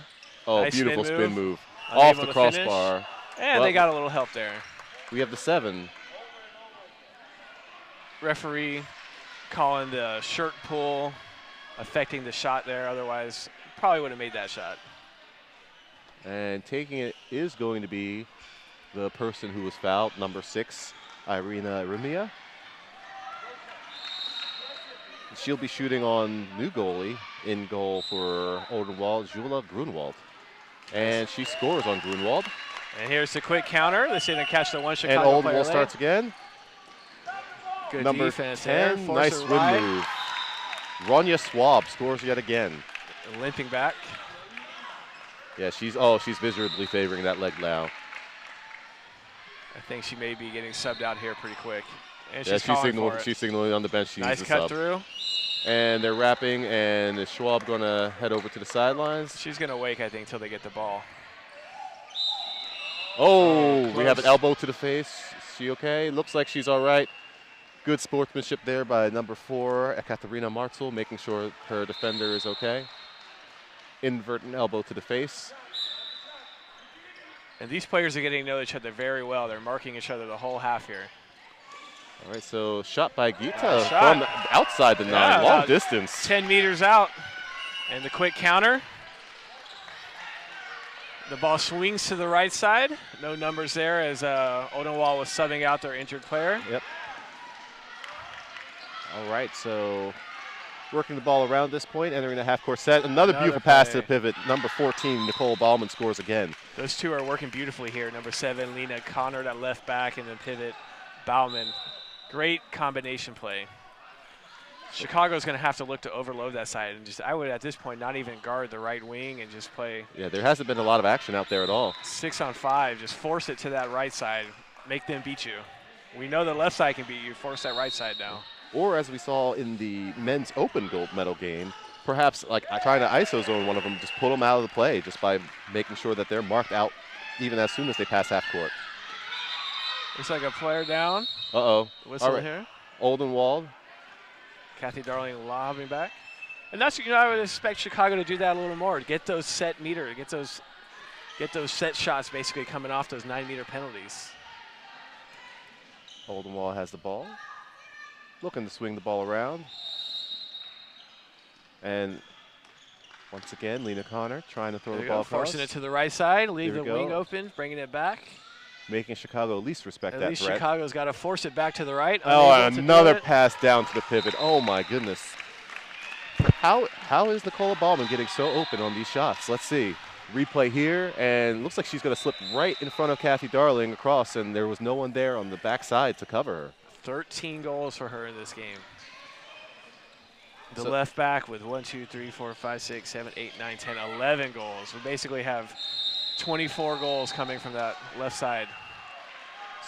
Oh, nice beautiful spin move. Off the crossbar. And they got a little help there. We have the 7. Referee calling the shirt pull, affecting the shot there. Otherwise, probably would have made that shot. And taking it is going to be the person who was fouled, number 6, Irina Rumia. She'll be shooting on new goalie, in goal for Oldenwald, Jula Grunwald. And she scores on Grunwald. And here's the quick counter. They didn't catch the one Chicago player. And Oldenwald starts again. Good number defense 10, there. nice win move. Ronya Swab scores yet again. Limping back. Yeah, she's visibly favoring that leg now. I think she may be getting subbed out here pretty quick. And Yeah, she's calling for it. she's signaling on the bench. She Nice needs a cut sub. through. And they're wrapping, and is Schwab going to head over to the sidelines? She's going to wait, I think, until they get the ball. Oh, we have an elbow to the face. Is she okay? Looks like she's all right. Good sportsmanship there by number 4, Ekaterina Martzel, making sure her defender is okay. Invertent elbow to the face. And these players are getting to know each other very well. They're marking each other the whole half here. All right, so shot by Gita from outside the 9, long distance. 10 meters out. And the quick counter. The ball swings to the right side. No numbers there as Oldenwald was subbing out their injured player. Yep. All right, so working the ball around this point, entering the half-court set. Another beautiful pass to the pivot. Number 14, Nicole Ballman scores again. Those two are working beautifully here. Number 7, Lena Connor, that left back, and then pivot, Bauman. Great combination play. Chicago's going to have to look to overload that side, and just I would at this point not even guard the right wing and just play. Yeah, there hasn't been a lot of action out there at all. 6 on 5, just force it to that right side, make them beat you. We know the left side can beat you. Force that right side now. Or as we saw in the men's open gold medal game, perhaps like trying to ISO zone one of them, just pull them out of the play just by making sure that they're marked out even as soon as they pass half court. Looks like a player down. Uh-oh. Whistle here. Oldenwald. Kathy Darling lobbing back. And that's, I would expect Chicago to do that a little more. Get those set meter, get those set shots basically coming off those 9-meter penalties. Oldenwald has the ball. Looking to swing the ball around. And once again, Lena Connor trying to throw the ball across. Forcing it to the right side, leave the wing open, bringing it back. Making Chicago at least respect that threat. At least Chicago's got to force it back to the right. Oh, another pass down to the pivot. Oh, my goodness. How is Nicola Ballman getting so open on these shots? Let's see. Replay here, and looks like she's going to slip right in front of Kathy Darling across, and there was no one there on the backside to cover her. 13 goals for her in this game. The left back with 1, 2, 3, 4, 5, 6, 7, 8, 9, 10, 11 goals. We basically have 24 goals coming from that left side.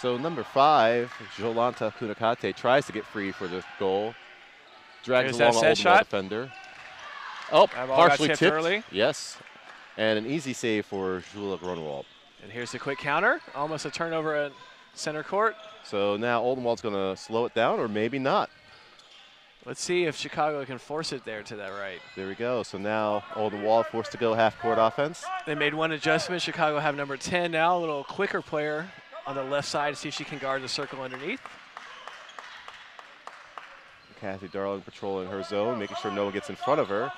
So number 5, Jolanta Kunakate, tries to get free for the goal. Drags along an Oldenwald defender. Oh, partially tipped early. Yes. And an easy save for Jula Grunwald. And here's the quick counter. Almost a turnover at center court. So now Oldenwald's going to slow it down, or maybe not. Let's see if Chicago can force it there to that right. There we go. So now Oldenwald forced to go half-court offense. They made one adjustment. Chicago have number 10 now, a little quicker player on the left side to see if she can guard the circle underneath. Kathy Darling patrolling her zone, making sure no one gets in front of her.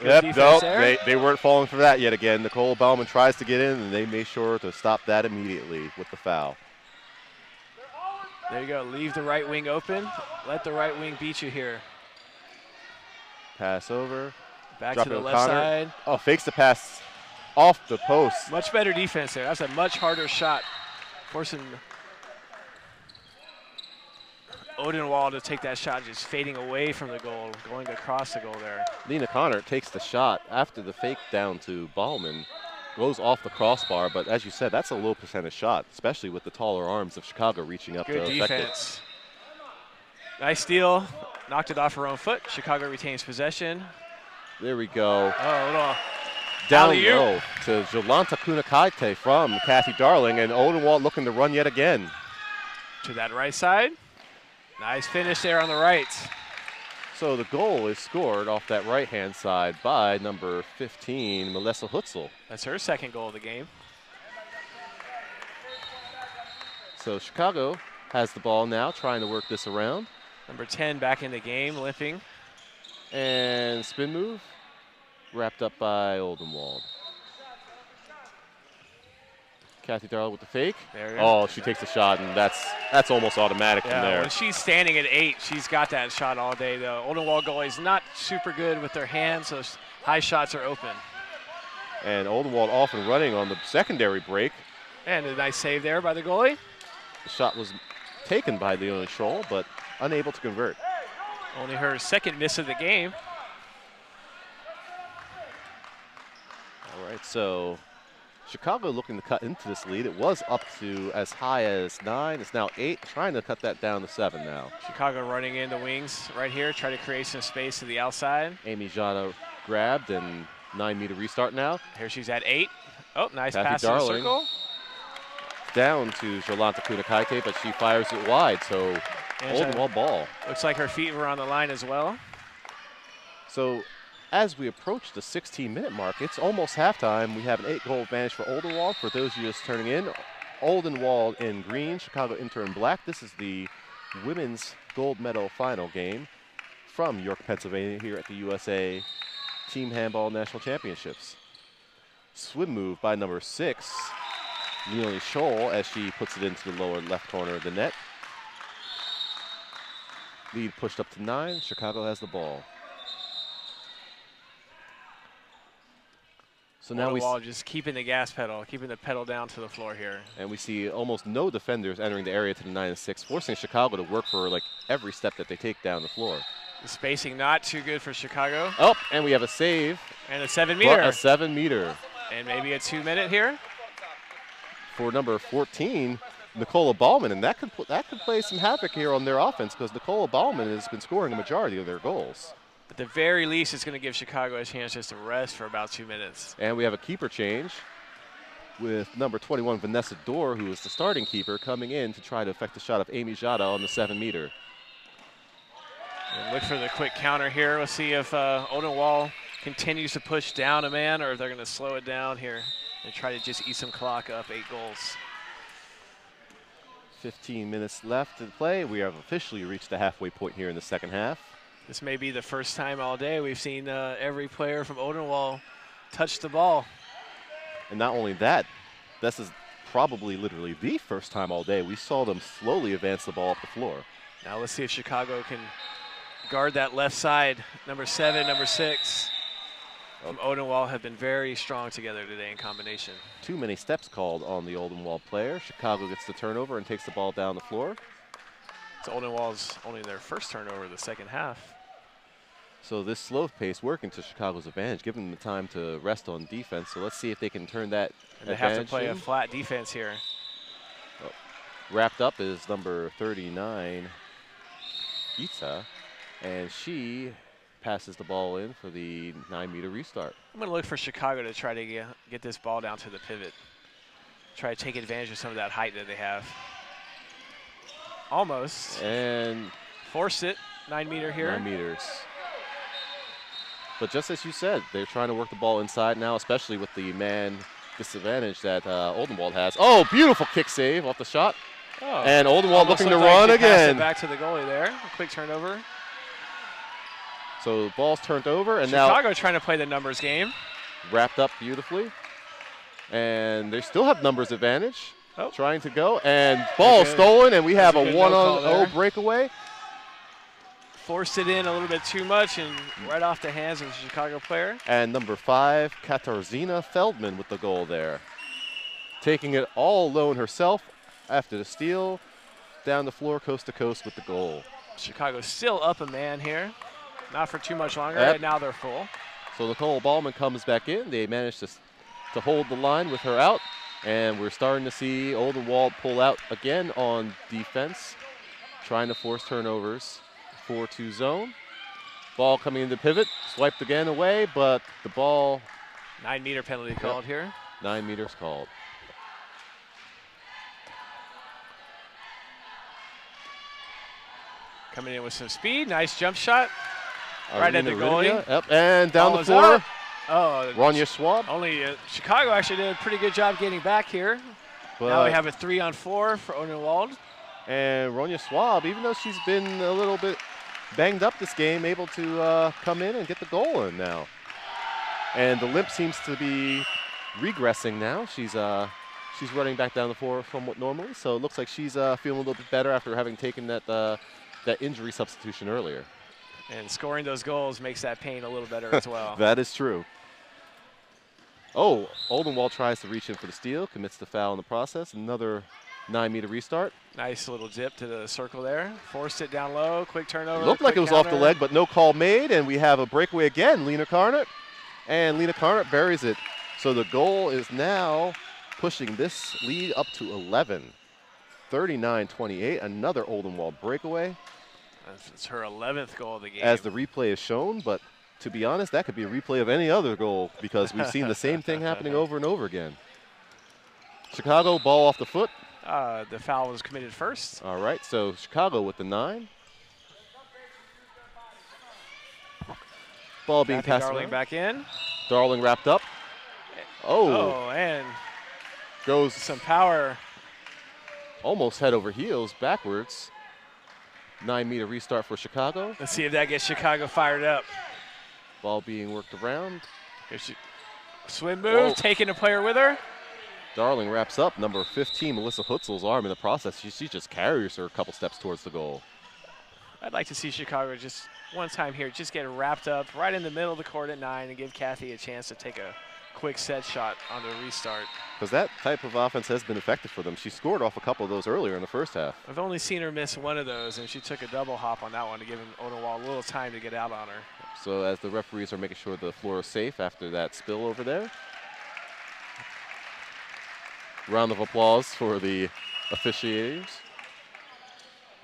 Good no, they weren't falling for that yet again. Nicole Bauman tries to get in, and they made sure to stop that immediately with the foul. There you go. Leave the right wing open. Let the right wing beat you here. Pass over. Back to the left side. Oh, fakes the pass off the post. Much better defense there. That's a much harder shot. Forcing Oldenwald to take that shot, just fading away from the goal, going across the goal there. Lena Connor takes the shot after the fake down to Ballman. Goes off the crossbar, but as you said, that's a low percentage shot, especially with the taller arms of Chicago reaching up to affect it. Good defense. Nice steal. Knocked it off her own foot. Chicago retains possession. There we go. Oh, little down low to Jolanta Kunakate from Kathy Darling, and Oldenwald looking to run yet again. To that right side. Nice finish there on the right. So the goal is scored off that right-hand side by number 15, Melissa Hutzel. That's her second goal of the game. So Chicago has the ball now, trying to work this around. Number 10 back in the game, limping. And spin move, wrapped up by Oldenwald. Kathy Darling with the fake. Oh, she takes a shot, and that's almost automatic from there. When she's standing at 8, she's got that shot all day, though. Oldenwald goalie's not super good with their hands, so high shots are open. And Oldenwald off and running on the secondary break. And a nice save there by the goalie. The shot was taken by Leonie Scholl, but unable to convert. Only her second miss of the game. All right, so Chicago looking to cut into this lead. It was up to as high as 9. It's now 8, trying to cut that down to 7 now. Chicago running in the wings right here, try to create some space to the outside. Amy Jana grabbed and 9-meter restart now. Here she's at 8. Oh, nice Kathy pass in the Darling circle. down to Jolanta Kunakaite, but she fires it wide, so Oldenwald ball. Looks like her feet were on the line as well. So as we approach the 16-minute mark, it's almost halftime. We have an 8-goal advantage for Oldenwald. For those of you just turning in, Oldenwald in green, Chicago Inter in black. This is the women's gold medal final game from York, Pennsylvania, here at the USA Team Handball National Championships. Swim move by number 6, Leonie Scholl, as she puts it into the lower left corner of the net. Lead pushed up to 9. Chicago has the ball. So now we just keeping the gas pedal, keeping the pedal down to the floor here. And we see almost no defenders entering the area to the 9 and 6, forcing Chicago to work for like every step that they take down the floor. The spacing not too good for Chicago. Oh, and we have a save. And a 7-meter. A 7-meter. And maybe a 2-minute here. For number 14, Nicola Ballman, and that could play some havoc here on their offense because Nicola Ballman has been scoring the majority of their goals. At the very least, it's going to give Chicago a chance just to rest for about 2 minutes. And we have a keeper change with number 21, Vanessa Dorr, who is the starting keeper, coming in to try to affect the shot of Amy Jada on the 7-meter. And look for the quick counter here. We'll see if Oldenwald continues to push down a man or if they're going to slow it down here and try to just eat some clock up. 8 goals. 15 minutes left to play. We have officially reached the halfway point here in the second half. This may be the first time all day we've seen every player from Oldenwald touch the ball. And not only that, this is probably literally the first time all day we saw them slowly advance the ball up the floor. Now let's see if Chicago can guard that left side. Number 7, number 6 from Oldenwald have been very strong together today in combination. Too many steps called on the Oldenwald player. Chicago gets the turnover and takes the ball down the floor. So Oldenwald's only their first turnover of the second half. So this slow pace working to Chicago's advantage, giving them the time to rest on defense. So let's see if they can turn that and they have to play a flat defense here. Oh. Wrapped up is number 39, Itza, and she passes the ball in for the 9-meter restart. I'm going to look for Chicago to try to get this ball down to the pivot. Try to take advantage of some of that height that they have. Almost. And forced it. 9-meter here. 9 meters. But just as you said, they're trying to work the ball inside now, especially with the man disadvantage that Oldenwald has. Oh, beautiful kick save off the shot. Oh, and Oldenwald looking to run again. Back to the goalie there. A quick turnover. So the ball's turned over, and Chicago now trying to play the numbers game. Wrapped up beautifully. And they still have numbers advantage. Oh. Trying to go, and ball stolen, and we have a 1-on-0 breakaway. Forced it in a little bit too much and right off the hands of the Chicago player. And number 5, Katarzyna Feldman with the goal there. Taking it all alone herself after the steal, down the floor, coast to coast with the goal. Chicago still up a man here. Not for too much longer. Yep. Right now they're full. So Nicole Ballman comes back in. They managed to hold the line with her out. And we're starting to see Oldenwald pull out again on defense, trying to force turnovers. 4-2 zone. Ball coming into pivot, swiped again away, but the ball. 9-meter penalty called here. 9 meters called. Coming in with some speed, nice jump shot. Right at the goalie. Yep, and down the floor. Up. Oh, Ronja Schwab. Only Chicago actually did a pretty good job getting back here. But now we have a 3-on-4 for Oldenwald. And Ronja Schwab, even though she's been a little bit banged up this game, able to come in and get the goal in now. And the limp seems to be regressing now. She's running back down the floor somewhat normally, so it looks like she's feeling a little bit better after having taken that injury substitution earlier. And scoring those goals makes that pain a little better as well. That is true. Oh, Oldenwald tries to reach in for the steal, commits the foul in the process. Another 9-meter restart. Nice little dip to the circle there. Forced it down low, quick turnover. Looked like it was off the leg, but no call made, and we have a breakaway again. Lena Carnott. And Lena Carnott buries it So the goal is now pushing this lead up to 11. 39-28, another Oldenwald breakaway. It's her 11th goal of the game. As the replay is shown, but to be honest, that could be a replay of any other goal because we've seen the same thing happening over and over again. Chicago, ball off the foot. The foul was committed first. All right, so Chicago with the 9. Ball being passed Darling around. back in. Darling wrapped up. Oh, and goes some power. Almost head over heels backwards. 9-meter restart for Chicago. Let's see if that gets Chicago fired up. Ball being worked around. Here's swim move, taking a player with her. Darling wraps up. Number 15, Melissa Hutzel's arm in the process. She just carries her a couple steps towards the goal. I'd like to see Chicago just one time here, just get wrapped up right in the middle of the court at 9 and give Kathy a chance to take a quick set shot on the restart. Because that type of offense has been effective for them. She scored off a couple of those earlier in the first half. I've only seen her miss one of those, and she took a double hop on that one to give Oldenwald a little time to get out on her. So as the referees are making sure the floor is safe after that spill over there. Round of applause for the officiators.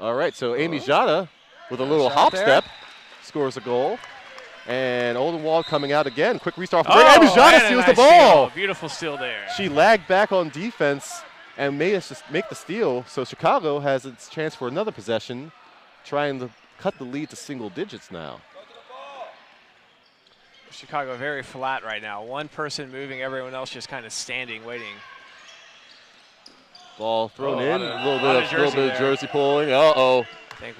All right, so Amy Jada with a little hop step scores a goal. And Oldenwald coming out again. Quick restart. Amy Jada steals the ball. Beautiful steal there. She lagged back on defense and made us just make the steal. So Chicago has its chance for another possession, trying to cut the lead to single digits now. Chicago very flat right now. One person moving, everyone else just kind of standing, waiting. Ball thrown in. A little bit of jersey pulling.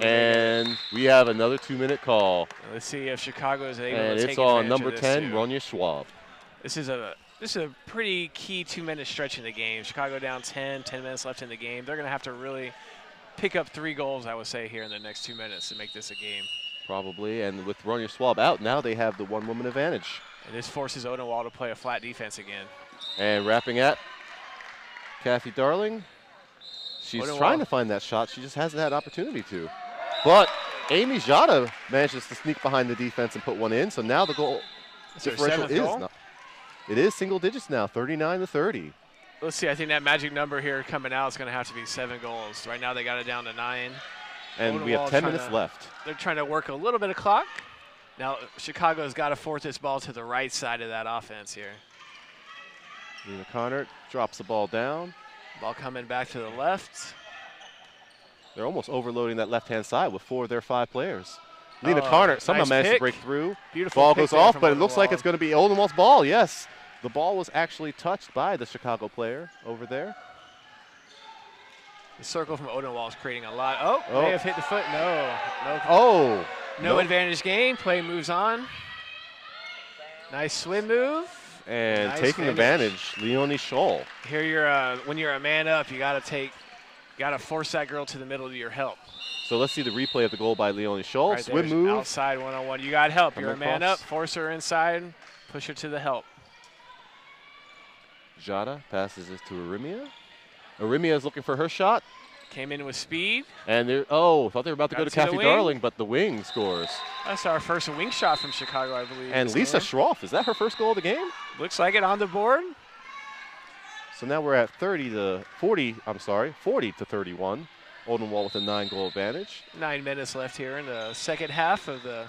And we have another 2-minute call. Let's see if Chicago is able to and take it's on advantage number of this 10, too. Ronya Schwab. This is a pretty key 2-minute stretch in the game. Chicago down 10 minutes left in the game. They're going to have to really pick up 3 goals, I would say, here in the next 2 minutes to make this a game. Probably, and with Ronya Schwab out, now they have the 1-woman advantage. And this forces Oldenwald to play a flat defense again. And wrapping at Kathy Darling. She's trying to find that shot. She just hasn't had opportunity to. But Amy Jada manages to sneak behind the defense and put one in. So now the goal differential is it is single digits now, 39-30. Let's see. I think that magic number here coming out is going to have to be 7 goals. Right now they got it down to 9. And we have 10 minutes left. They're trying to work a little bit of clock. Now Chicago's got to force this ball to the right side of that offense here. Lena Connert drops the ball down. Ball coming back to the left. They're almost overloading that left-hand side with 4 of their 5 players. Lena Connert somehow managed to break through. Beautiful ball goes off, but it looks like it's going to be Oldenwald's ball. Yes, the ball was actually touched by the Chicago player over there. The circle from Oldenwald is creating a lot. May have hit the foot. No advantage game. Play moves on. Nice swim move. And nice taking advantage, Leonie Scholl. Here when you're a man up, you got to force that girl to the middle of your help. So let's see the replay of the goal by Leonie Scholl. Right, swim move. Outside one-on-one. You got help. You're a man up. Force her inside. Push her to the help. Jada passes it to Arimia. Arimia is looking for her shot. Came in with speed. And thought they were about to go to Kathy Darling, but the wing scores. That's our first wing shot from Chicago, I believe. And Lisa Schroff, is that her first goal of the game? Looks like it on the board. So now we're at 40-31. Oldenwald with a 9-goal advantage. 9 minutes left here in the second half of the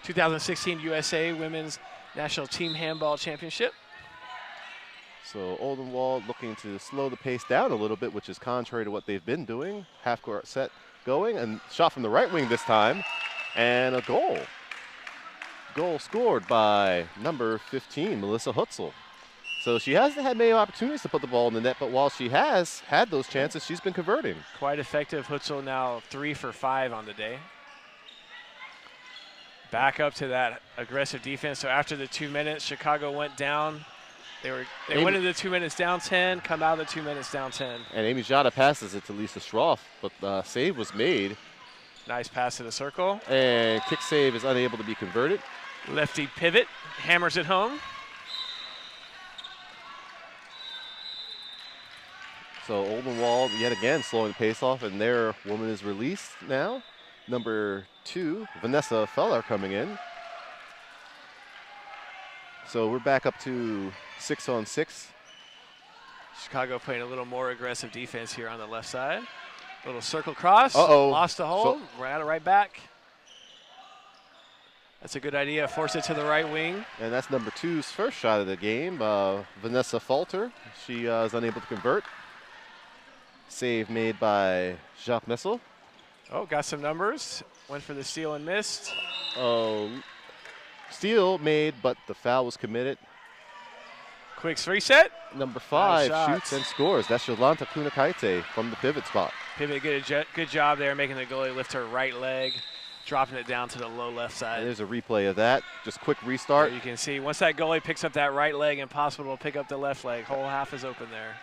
2016 USA Women's National Team Handball Championship. So Oldenwald looking to slow the pace down a little bit, which is contrary to what they've been doing. Half-court set going, and shot from the right wing this time, and a goal. Goal scored by number 15, Melissa Hutzel. So she hasn't had many opportunities to put the ball in the net, but while she has had those chances, she's been converting. Quite effective. Hutzel now 3 for 5 on the day. Back up to that aggressive defense. So after the 2 minutes, Chicago went down. They went into the 2 minutes down 10, come out of the 2 minutes down 10. And Amy Jada passes it to Lisa Schroff, but the save was made. Nice pass to the circle. And kick save is unable to be converted. Lefty pivot, hammers it home. So Oldenwald yet again slowing the pace off, and their woman is released now. Number 2, Vanessa Feller coming in. So we're back up to 6-on-6. Chicago playing a little more aggressive defense here on the left side. Little circle cross. Uh-oh. Lost the hold. Ran it right back. That's a good idea. Force it to the right wing. And that's number 2's first shot of the game. Vanessa Falter. She is unable to convert. Save made by Jacques Messel. Oh, got some numbers. Went for the steal and missed. Oh, steal made, but the foul was committed. Quick reset. Number 5 Nice shoots and scores. That's Jolanta Kunakaite from the pivot spot. Pivot, good job there, making the goalie lift her right leg, dropping it down to the low left side. And there's a replay of that. Just quick restart. There you can see once that goalie picks up that right leg, impossible to pick up the left leg. Whole half is open there.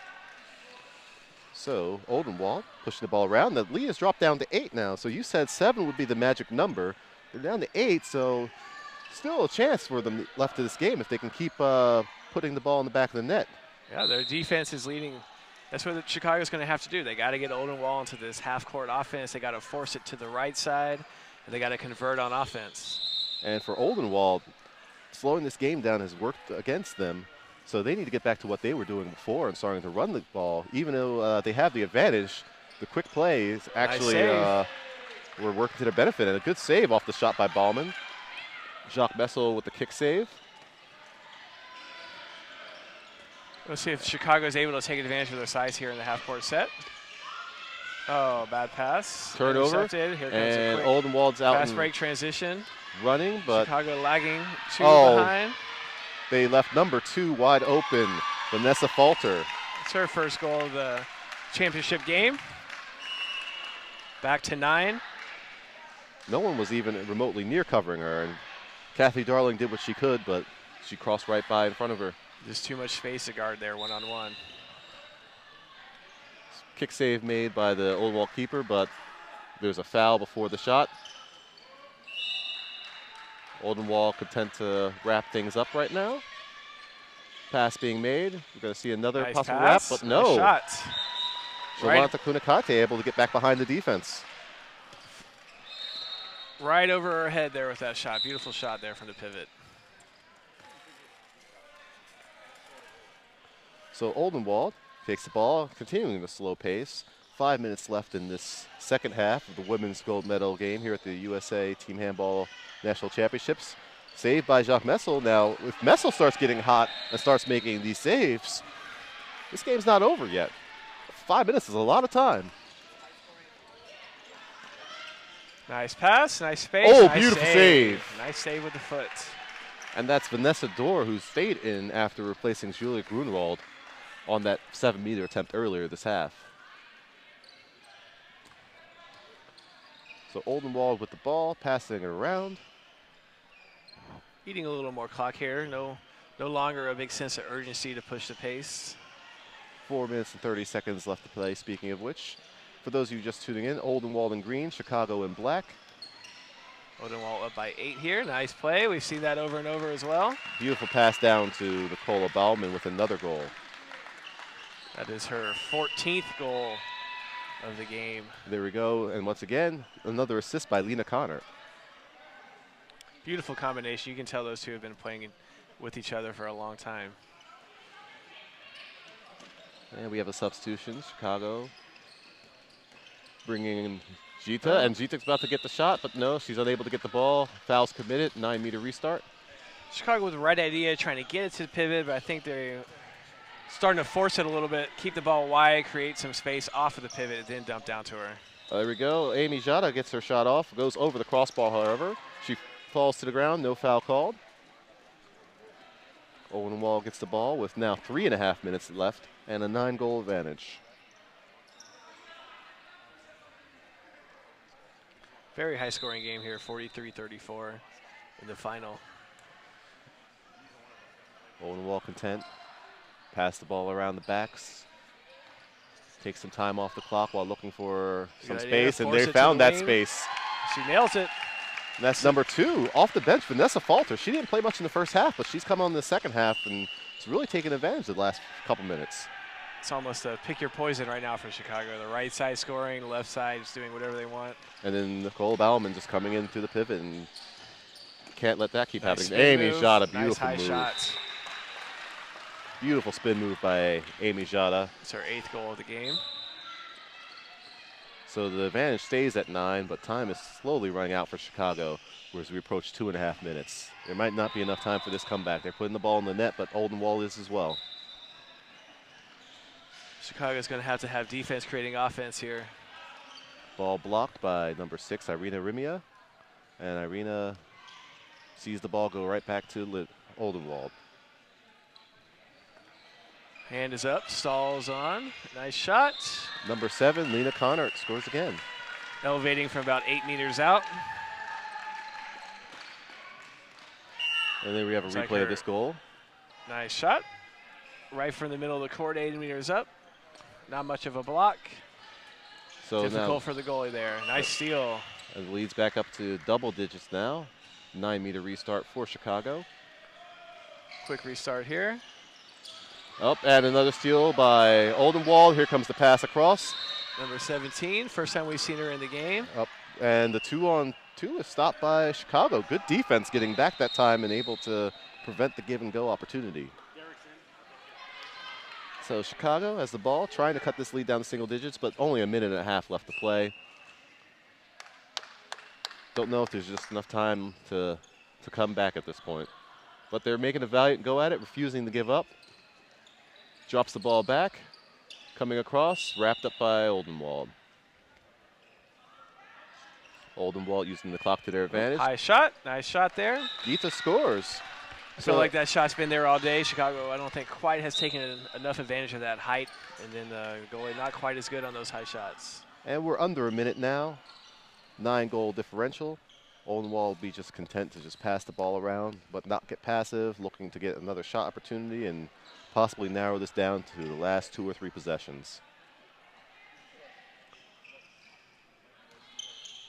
So Oldenwald pushing the ball around. The lead has dropped down to 8 now. So you said 7 would be the magic number. They're down to 8, so still a chance for them left of this game if they can keep putting the ball in the back of the net. Yeah, their defense is leading. That's what Chicago's going to have to do. They got to get Oldenwald into this half-court offense. They got to force it to the right side, and they got to convert on offense. And for Oldenwald, slowing this game down has worked against them. So they need to get back to what they were doing before and starting to run the ball. Even though they have the advantage, the quick plays actually were working to their benefit. And a good save off the shot by Ballman. Jacques Messel with the kick save. Let's see if Chicago is able to take advantage of their size here in the half-court set. Oh, bad pass. Turnover. Intercepted. Here comes And a quick Oldenwald's out fast break transition. running, but Chicago lagging 2 Oh. behind. they left number 2 wide open. Vanessa Falter. It's her first goal of the championship game. Back to 9. No one was even remotely near covering her, and Kathy Darling did what she could, but she crossed right by in front of her. Just too much space to guard there one-on-one. Kick save made by the Oldenwald keeper, but there's a foul before the shot. Oldenwald content to wrap things up right now. Pass being made. We're going to see another Nice possible pass. wrap, but no. Nice shot. Jolanta Kunakate able to get back behind the defense. Right over her head there with that shot. Beautiful shot there from the pivot. So Oldenwald takes the ball, continuing the slow pace. 5 minutes left in this second half of the women's gold medal game here at the USA Team Handball National Championships. Saved by Jacques Messel. Now, if Messel starts getting hot and starts making these saves, this game's not over yet. 5 minutes is a lot of time. Nice pass, nice space. Oh, nice beautiful save. Nice save with the foot. And that's Vanessa Dorr, who stayed in after replacing Julia Grunwald on that 7-meter attempt earlier this half. So Oldenwald with the ball, passing it around. Eating a little more clock here. No longer a big sense of urgency to push the pace. 4 minutes and 30 seconds left to play, speaking of which. For those of you just tuning in, Oldenwald in green, Chicago in black. Oldenwald up by 8 here. Nice play. We've seen that over and over as well. Beautiful pass down to Nicola Baumann with another goal. That is her 14th goal of the game. There we go. And once again, another assist by Lena Connor. Beautiful combination. You can tell those two have been playing with each other for a long time. And we have a substitution, Chicago bringing in Gita, and Gita's about to get the shot, but no, she's unable to get the ball. Foul's committed, 9-meter restart. Chicago with the right idea, trying to get it to the pivot, but I think they're starting to force it a little bit, keep the ball wide, create some space off of the pivot, and then dump down to her. There we go. Amy Jada gets her shot off, goes over the crossbar, however. She falls to the ground, no foul called. Oldenwald gets the ball with now 3.5 minutes left and a 9-goal advantage. Very high-scoring game here, 43-34 in the final. Oldenwald content. Pass the ball around the backs. Take some time off the clock while looking for some space, and they found that space. She nails it. And that's number 2 off the bench, Vanessa Falter. She didn't play much in the first half, but she's come on in the second half and it's really taken advantage of the last couple minutes. It's almost a pick your poison right now for Chicago. The right side scoring, the left side just doing whatever they want. And then Nicole Baumann just coming in through the pivot and can't let that keep happening. Spin Amy move. Jada, Nice beautiful high move. shots. Beautiful spin move by Amy Jada. It's her 8th goal of the game. So the advantage stays at 9, but time is slowly running out for Chicago as we approach 2.5 minutes. There might not be enough time for this comeback. They're putting the ball in the net, but Oldenwald is as well. Chicago's going to have defense creating offense here. Ball blocked by number 6, Irina Rimia. And Irina sees the ball go right back to Oldenwald. Hand is up, stalls on. Nice shot. Number 7, Lena Connert scores again. Elevating from about 8 meters out. And then we have a replay of this goal. Nice shot. Right from the middle of the court, 8 meters up. Not much of a block. So difficult for the goalie there. Nice steal. And the lead's back up to double digits now. 9-meter restart for Chicago. Quick restart here. Up, and another steal by Oldenwald. Here comes the pass across. Number 17, first time we've seen her in the game. Up, and the 2-on-2 is stopped by Chicago. Good defense getting back that time and able to prevent the give-and-go opportunity. So Chicago has the ball, trying to cut this lead down to single digits, but only a minute and a half left to play. Don't know if there's just enough time to come back at this point. But they're making a valiant go at it, refusing to give up. Drops the ball back, coming across, wrapped up by Oldenwald. Oldenwald using the clock to their advantage. High shot, nice shot there. Gita scores. I feel like that shot's been there all day. Chicago, I don't think quite has taken enough advantage of that height, and then the goalie not quite as good on those high shots. And we're under a minute now. 9-goal differential. Oldenwald will be just content to just pass the ball around, but not get passive, looking to get another shot opportunity and possibly narrow this down to the last 2 or 3 possessions.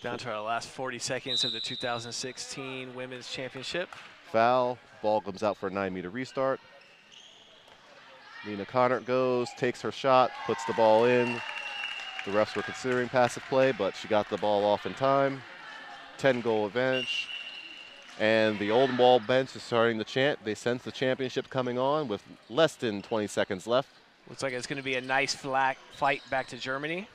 Down to our last 40 seconds of the 2016 Women's Championship. Foul, ball comes out for a 9-meter restart. Lena Connert goes, takes her shot, puts the ball in. The refs were considering passive play, but she got the ball off in time. 10-goal advantage. And the Oldenwald bench is starting to chant. They sense the championship coming on with less than 20 seconds left. Looks like it's going to be a nice flat fight back to Germany.